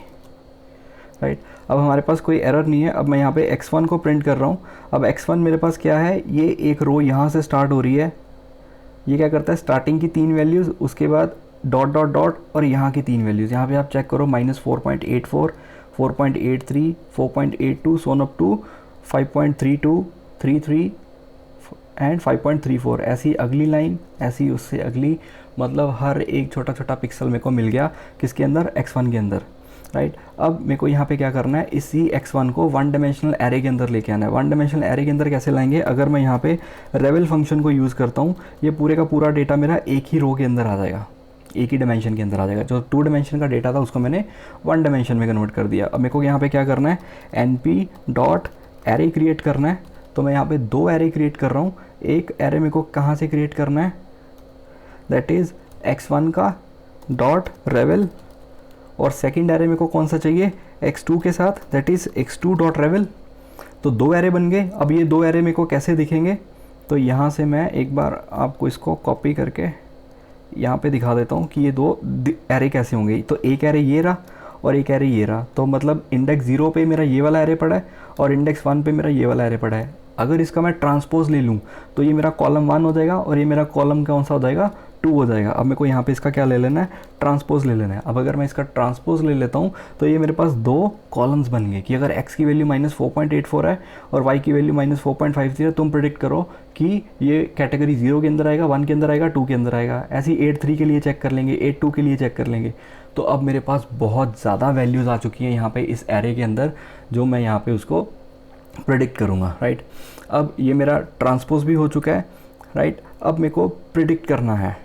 राइट। अब हमारे पास कोई एरर नहीं है। अब मैं यहाँ पे x1 को प्रिंट कर रहा हूँ। अब x1 मेरे पास क्या है, ये एक रो यहाँ से स्टार्ट हो रही है, ये क्या करता है, स्टार्टिंग की 3 वैल्यूज़, उसके बाद डॉट डॉट डॉट और यहाँ की 3 वैल्यूज़। यहाँ पे आप चेक करो, -4.84, 4.83, 4.82 सोन अप टू 5.32, 33 एंड 5.34। ऐसी अगली लाइन, ऐसी उससे अगली, मतलब हर एक छोटा छोटा पिक्सल मेरे को मिल गया किसके अंदर, x1 के अंदर, राइट। अब मेरे को यहाँ पे क्या करना है, इसी x1 को वन डायमेंशनल एरे के अंदर लेके आना है। वन डायमेंशनल एरे के अंदर कैसे लाएंगे, अगर मैं यहाँ पे रेवल फंक्शन को यूज़ करता हूँ, ये पूरे का पूरा डेटा मेरा एक ही रो के अंदर आ जाएगा, एक ही डायमेंशन के अंदर आ जाएगा। जो 2 डायमेंशन का डेटा था उसको मैंने 1 डायमेंशन में कन्वर्ट कर दिया। अब मेरे को यहाँ पे क्या करना है, np.array क्रिएट करना है। तो मैं यहाँ पे 2 एरे क्रिएट कर रहा हूँ। एक एरे मेरे को कहाँ से क्रिएट करना है, दैट इज़ x1 का डॉट रेवल, और सेकंड एरे मेरे को कौन सा चाहिए, x2 के साथ, दैट इज़ x2 डॉट रेवल। तो 2 एरे बन गए। अब ये 2 एरे मेरे को कैसे दिखेंगे, तो यहाँ से मैं एक बार आपको इसको कॉपी करके यहाँ पे दिखा देता हूँ कि ये 2 एरे कैसे होंगे। तो एक एरे ये रहा और एक एरे ये रहा। तो मतलब इंडेक्स 0 पे मेरा ये वाला एरे पड़ा है और इंडेक्स 1 पे मेरा ये वाला एरे पड़ा है। अगर इसका मैं ट्रांसपोज ले लूँ तो ये मेरा कॉलम 1 हो जाएगा और ये मेरा कॉलम कौन सा हो जाएगा, 2 हो जाएगा। अब मेरे को यहाँ पे इसका क्या ले लेना है, ट्रांसपोज ले लेना है। अब अगर मैं इसका ट्रांसपोज ले लेता हूँ तो ये मेरे पास 2 कॉलम्स बन गए कि अगर x की वैल्यू -4.84 है और y की वैल्यू -4.50 है, तुम प्रेडिक्ट करो कि ये कैटेगरी 0 के अंदर आएगा, 1 के अंदर आएगा, 2 के अंदर आएगा। ऐसे ही 8.3 के लिए चेक कर लेंगे, 8.2 के लिए चेक कर लेंगे। तो अब मेरे पास बहुत ज़्यादा वैल्यूज़ आ चुकी हैं यहाँ पे इस एरे के अंदर, जो मैं यहाँ पे उसको प्रेडिक्ट करूँगा, राइट। अब ये मेरा ट्रांसपोज भी हो चुका है, राइट। अब मेरे को प्रेडिक्ट करना है,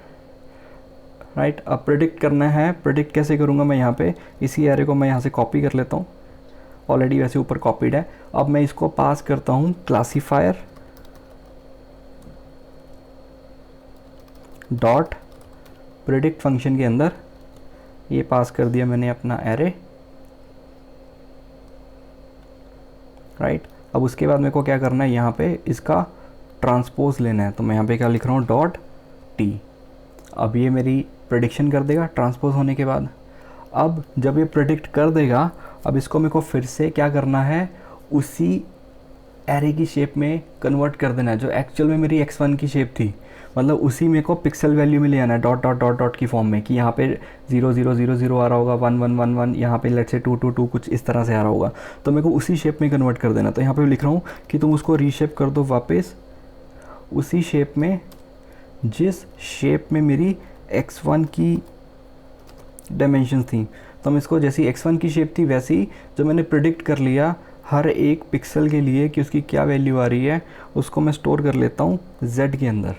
राइट। अब प्रेडिक्ट करना है, प्रेडिक्ट कैसे करूँगा मैं, यहाँ पे इसी एरे को मैं यहाँ से कॉपी कर लेता हूँ, ऑलरेडी वैसे ऊपर कॉपीड है। अब मैं इसको पास करता हूँ क्लासीफायर डॉट प्रेडिक्ट फंक्शन के अंदर, ये पास कर दिया मैंने अपना एरे, राइट। अब उसके बाद मेरे को क्या करना है, यहाँ पे इसका ट्रांसपोज लेना है। तो मैं यहाँ पे क्या लिख रहा हूँ, डॉट टी। अब ये मेरी प्रेडिक्शन कर देगा ट्रांसपोज होने के बाद। अब जब ये प्रेडिक्ट कर देगा, अब इसको मेरे को फिर से क्या करना है, उसी एरे की शेप में कन्वर्ट कर देना है जो एक्चुअल में मेरी x1 की शेप थी। मतलब उसी मेरे को पिक्सल वैल्यू में ले आना है, डॉट डॉट डॉट डॉट की फॉर्म में, कि यहाँ पे 0 0 0 0 आ रहा होगा, 1 1 1 1, यहाँ पे लेट्स से 2 2 2 कुछ इस तरह से आ रहा होगा। तो मेरे को उसी शेप में कन्वर्ट कर देना। तो यहाँ पे लिख रहा हूँ कि तुम उसको रीशेप कर दो वापस उसी शेप में जिस शेप में मेरी x1 की डायमेंशंस थी। तो हम इसको जैसी x1 की शेप थी वैसी, जो मैंने प्रिडिक्ट कर लिया हर एक पिक्सल के लिए कि उसकी क्या वैल्यू आ रही है, उसको मैं स्टोर कर लेता हूँ z के अंदर।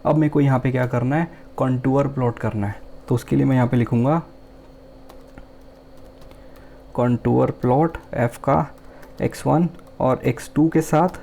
अब मेरे को यहाँ पे क्या करना है, कॉन्टूर प्लॉट करना है। तो उसके लिए मैं यहाँ पे लिखूँगा कॉन्टूर प्लॉट f का x1 और x2 के साथ,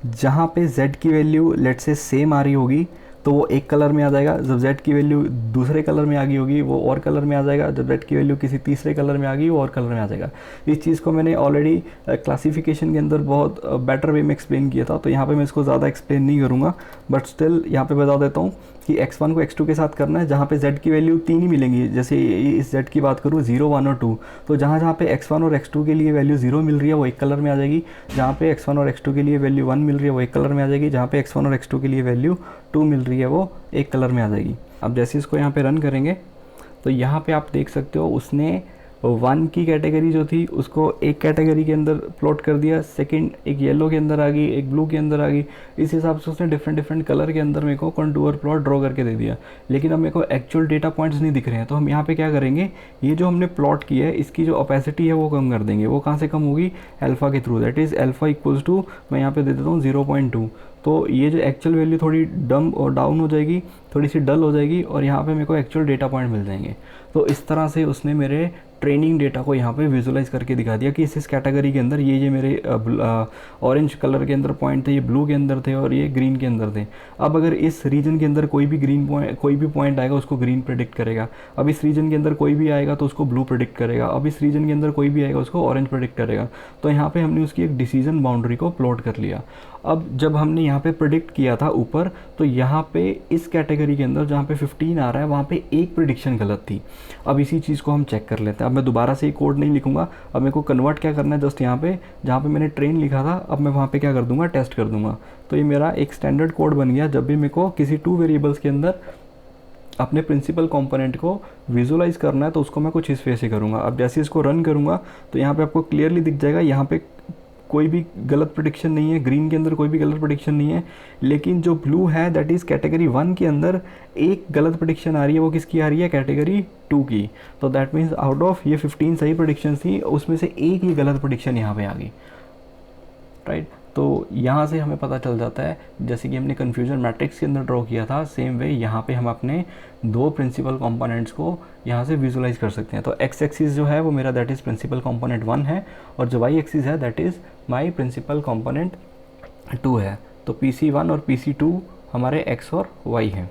जहाँ पे z की वैल्यू लेट से सेम आ रही होगी तो वो एक कलर में आ जाएगा, जब z की वैल्यू दूसरे कलर में आ गई होगी वो और कलर में आ जाएगा, जब z की वैल्यू किसी तीसरे कलर में आ गई वो और कलर में आ जाएगा। इस चीज़ को मैंने ऑलरेडी क्लासिफिकेशन के अंदर बहुत बेटर वे में एक्सप्लेन किया था, तो यहाँ पे मैं इसको ज़्यादा एक्सप्लेन नहीं करूँगा, बट स्टिल यहाँ पे बता देता हूँ कि x1 को x2 के साथ करना है, जहाँ पे z की वैल्यू 3 ही मिलेंगी। जैसे इस z की बात करूँ 0 1 और 2, तो जहाँ जहाँ पे x1 और x2 के लिए वैल्यू 0 मिल रही है वो एक कलर में आ जाएगी, जहाँ पे x1 और x2 के लिए वैल्यू 1 मिल रही है वो एक कलर में आ जाएगी, जहाँ पे x1 और x2 के लिए वैल्यू 2 मिल रही है वो एक कलर में आ जाएगी। अब जैसे इसको यहाँ पे रन करेंगे तो यहाँ पे आप देख सकते हो उसने 1 की कैटेगरी जो थी उसको एक कैटेगरी के अंदर प्लॉट कर दिया, सेकंड एक येलो के अंदर आ गई, एक ब्लू के अंदर आ गई। इस हिसाब से उसने डिफरेंट डिफरेंट कलर के अंदर मेरे को कंटूर प्लॉट ड्रॉ करके दे दिया। लेकिन अब मेरे को एक्चुअल डेटा पॉइंट्स नहीं दिख रहे हैं, तो हम यहाँ पे क्या करेंगे, ये जो हमने प्लॉट किया है इसकी जो ओपेसिटी है वो कम कर देंगे। वो कहाँ से कम होगी, अल्फ़ा के थ्रू, that is alpha equals to, मैं यहाँ पे दे देता हूँ 0.2। तो ये जो एक्चुअल वैल्यू थोड़ी डम और डाउन हो जाएगी, थोड़ी सी डल हो जाएगी, और यहाँ पे मेरे को एक्चुअल डेटा पॉइंट मिल जाएंगे। तो इस तरह से उसने मेरे ट्रेनिंग डेटा को यहाँ पे विजुलाइज करके दिखा दिया कि इस कैटेगरी के अंदर ये मेरे ऑरेंज कलर के अंदर पॉइंट थे, ये ब्लू के अंदर थे और ये ग्रीन के अंदर थे। अब अगर इस रीजन के अंदर कोई भी पॉइंट आएगा उसको ग्रीन प्रेडिक्ट करेगा, अब इस रीजन के अंदर कोई भी आएगा तो उसको ब्लू प्रेडिक्ट करेगा, अब इस रीजन के अंदर कोई भी आएगा उसको ऑरेंज प्रेडिक्ट करेगा। तो यहाँ पे हमने उसकी एक डिसीजन बाउंड्री को प्लॉट कर लिया। अब जब हमने यहाँ पे प्रेडिक्ट किया था ऊपर, तो यहाँ पे इस कैटेगरी के अंदर जहाँ पे 15 आ रहा है वहाँ पे एक प्रेडिक्शन गलत थी। अब इसी चीज़ को हम चेक कर लेते हैं। अब मैं दोबारा से कोड नहीं लिखूंगा, अब मेरे को कन्वर्ट क्या करना है, जस्ट यहाँ पे जहाँ पे मैंने ट्रेन लिखा था अब मैं वहाँ पे क्या कर दूंगा, टेस्ट कर दूंगा। तो ये मेरा एक स्टैंडर्ड कोड बन गया। जब भी मेरे को किसी 2 वेरिएबल्स के अंदर अपने प्रिंसिपल कंपोनेंट को विजुलाइज करना है तो उसको मैं कुछ इस वे से करूँगा। अब जैसे इसको रन करूँगा तो यहाँ पे आपको क्लियरली दिख जाएगा, यहाँ पे कोई भी गलत प्रेडिक्शन नहीं है, ग्रीन के अंदर कोई भी गलत प्रेडिक्शन नहीं है। लेकिन जो ब्लू है दैट इज़ कैटेगरी 1 के अंदर एक गलत प्रेडिक्शन आ रही है। वो किसकी आ रही है, कैटेगरी 2 की। तो दैट मीन्स आउट ऑफ ये 15 सही प्रेडिक्शन थी, उसमें से एक ही गलत प्रेडिक्शन यहाँ पे आ गई, राइट। तो यहाँ से हमें पता चल जाता है, जैसे कि हमने कन्फ्यूजन मैट्रिक्स के अंदर ड्रॉ किया था, सेम वे यहाँ पे हम अपने 2 प्रिंसिपल कंपोनेंट्स को यहाँ से विजुलाइज कर सकते हैं। तो एक्स एक्सिस जो है वो मेरा दैट इज़ प्रिंसिपल कंपोनेंट 1 है, और जो वाई एक्सिस है that is my principal component 2 है। तो PC1 और PC2 हमारे एक्स और वाई हैं।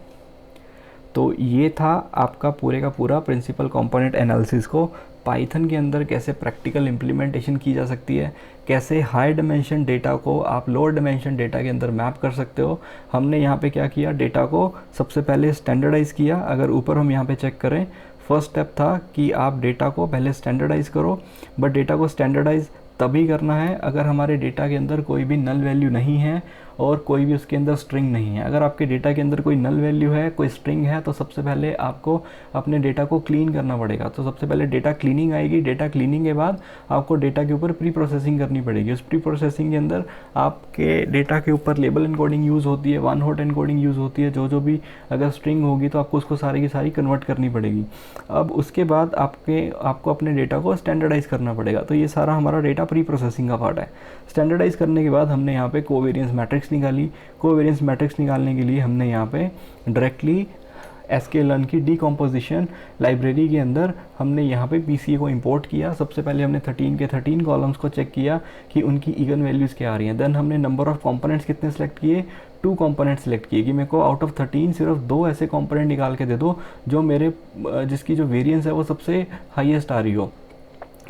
तो ये था आपका पूरे का पूरा प्रिंसिपल कंपोनेंट एनालिसिस को पाइथन के अंदर कैसे प्रैक्टिकल इम्प्लीमेंटेशन की जा सकती है, कैसे हाई डिमेंशन डेटा को आप लोअर डिमेंशन डेटा के अंदर मैप कर सकते हो। हमने यहाँ पे क्या किया, डेटा को सबसे पहले स्टैंडर्डाइज़ किया। अगर ऊपर हम यहाँ पे चेक करें, फर्स्ट स्टेप था कि आप डेटा को पहले स्टैंडर्डाइज़ करो, बट डेटा को स्टैंडर्डाइज़ तभी करना है अगर हमारे डेटा के अंदर कोई भी नल वैल्यू नहीं है और कोई भी उसके अंदर स्ट्रिंग नहीं है। अगर आपके डेटा के अंदर कोई नल वैल्यू है, कोई स्ट्रिंग है, तो सबसे पहले आपको अपने डेटा को क्लीन करना पड़ेगा। तो सबसे पहले डेटा क्लीनिंग आएगी। डेटा क्लीनिंग के बाद आपको डेटा के ऊपर प्री प्रोसेसिंग करनी पड़ेगी। उस प्री प्रोसेसिंग के अंदर आपके डेटा के ऊपर लेबल एनकोडिंग यूज़ होती है, वन हॉट एनकोडिंग यूज़ होती है। जो भी अगर स्ट्रिंग होगी तो आपको उसको सारी की सारी कन्वर्ट करनी पड़ेगी। अब उसके बाद आपको अपने डेटा को स्टैंडर्डाइज़ करना पड़ेगा। तो ये सारा हमारा डेटा प्री प्रोसेसिंग का पार्ट है। स्टैंडर्डाइज़ करने के बाद हमने यहाँ पे कोवेरियंस मैट्रिक्स निकाली। कोवेरियंस मैट्रिक्स निकालने के लिए हमने यहाँ पे डायरेक्टली sklearn की डीकम्पोजिशन लाइब्रेरी के अंदर हमने यहाँ पे PCA को इंपोर्ट किया। सबसे पहले हमने 13 के 13 कॉलम्स को चेक किया कि उनकी इगन वैल्यूज़ क्या आ रही हैं। देन हमने नंबर ऑफ़ कंपोनेंट्स कितने सेलेक्ट किए, 2 कंपोनेंट सेलेक्ट किए कि मेरे को आउट ऑफ 13 सिर्फ 2 ऐसे कंपोनेंट निकाल के दे दो जो मेरे जिसकी जो वेरिएंस है वो सबसे हाईएस्ट आ रही हो।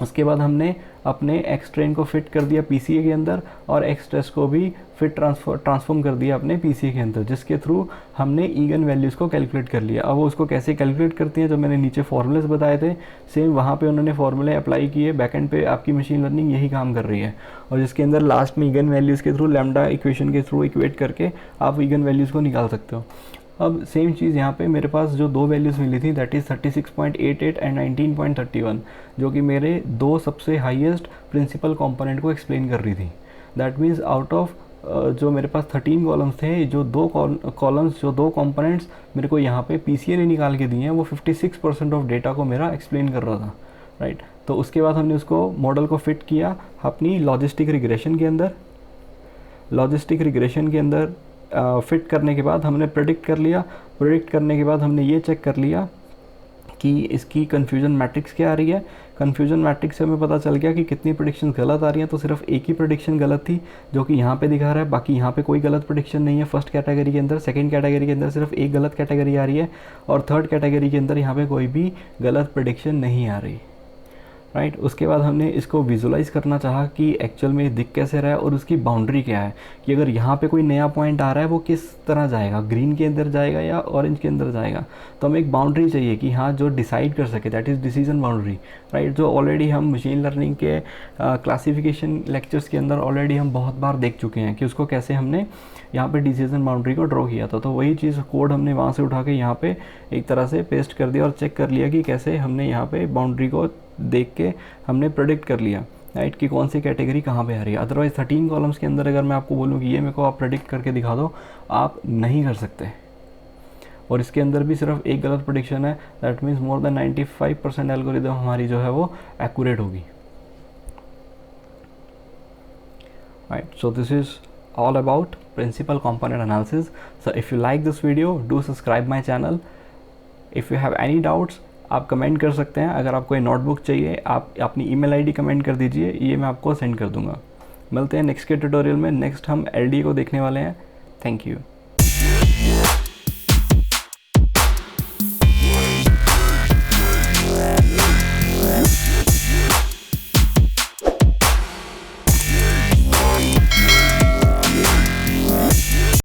उसके बाद हमने अपने एक्स ट्रेन को फिट कर दिया PCA के अंदर और एक्स टेस्ट को भी फिट ट्रांसफॉर्म कर दिया अपने PCA के अंदर, जिसके थ्रू हमने ईगन वैल्यूज़ को कैलकुलेट कर लिया। अब वो उसको कैसे कैलकुलेट करती हैं, जो मैंने नीचे फॉर्मूलेस बताए थे सेम वहाँ पे उन्होंने फॉर्मूले अप्लाई किए। बैकएंड पे आपकी मशीन लर्निंग यही काम कर रही है, और जिसके अंदर लास्ट में ईगन वैल्यूज़ के थ्रू लैम्डा इक्वेशन के थ्रू इक्वेट करके आप ईगन वैल्यूज़ को निकाल सकते हो। अब सेम चीज़ यहाँ पे मेरे पास जो 2 वैल्यूज़ मिली थी दैट इज़ 36.88 एंड 19.31, जो कि मेरे 2 सबसे हाईएस्ट प्रिंसिपल कंपोनेंट को एक्सप्लेन कर रही थी। दैट मीन्स आउट ऑफ जो मेरे पास 13 कॉलम्स थे, जो 2 कॉलम्स जो 2 कंपोनेंट्स मेरे को यहाँ पे PCA ने निकाल के दिए हैं, वो 56% ऑफ डेटा को मेरा एक्सप्लेन कर रहा था, राइट। तो उसके बाद हमने उसको मॉडल को फिट किया अपनी लॉजिस्टिक रिग्रेशन के अंदर। लॉजिस्टिक रिग्रेशन के अंदर फिट करने के बाद हमने प्रेडिक्ट कर लिया। प्रेडिक्ट करने के बाद हमने ये चेक कर लिया कि इसकी कन्फ्यूजन मैट्रिक्स क्या आ रही है। कन्फ्यूजन मैट्रिक्स से हमें पता चल गया कि कितनी प्रेडिक्शन गलत आ रही हैं। तो सिर्फ एक ही प्रेडिक्शन गलत थी जो कि यहाँ पे दिखा रहा है, बाकी यहाँ पे कोई गलत प्रेडिक्शन नहीं है। फर्स्ट कैटेगरी के अंदर, सेकंड कैटेगरी के अंदर सिर्फ एक गलत कैटेगरी आ रही है, और थर्ड कैटेगरी के अंदर यहाँ पे कोई भी गलत प्रेडिक्शन नहीं आ रही। राइट। उसके बाद हमने इसको विजुलाइज़ करना चाहा कि एक्चुअल में दिख कैसे रहा है और उसकी बाउंड्री क्या है, कि अगर यहाँ पे कोई नया पॉइंट आ रहा है वो किस तरह जाएगा, ग्रीन के अंदर जाएगा या ऑरेंज के अंदर जाएगा। तो हमें एक बाउंड्री चाहिए कि हाँ जो डिसाइड कर सके, that is decision boundary, right. जो ऑलरेडी हम मशीन लर्निंग के क्लासिफिकेशन लेक्चर्स के अंदर ऑलरेडी हम बहुत बार देख चुके हैं कि उसको कैसे हमने यहाँ पे डिसीजन बाउंड्री को ड्रॉ किया था। तो वही चीज़ कोड हमने वहाँ से उठा के यहाँ पे एक तरह से पेस्ट कर दिया और चेक कर लिया कि कैसे हमने यहाँ पे बाउंड्री को देख के हमने प्रेडिक्ट कर लिया, राइट, कि कौन सी कैटेगरी कहाँ पे आ रही है। अदरवाइज़ 13 कॉलम्स के अंदर अगर मैं आपको बोलूँ कि ये मेरे को आप प्रेडिक्ट करके दिखा दो, आप नहीं कर सकते। और इसके अंदर भी सिर्फ एक गलत प्रेडिक्शन है, that means more than 95% algorithm हमारी जो है वो एक्यूरेट होगी, right. So this is all about principal component analysis. So if you like this video, do subscribe my channel. If you have any doubts, आप comment कर सकते हैं। अगर आपको ये नोटबुक चाहिए, आप अपनी ईमेल आईडी कमेंट कर दीजिए, ये मैं आपको सेंड कर दूंगा। मिलते हैं नेक्स्ट के ट्यूटोरियल में। नेक्स्ट हम एलडी को देखने वाले हैं। Thank you.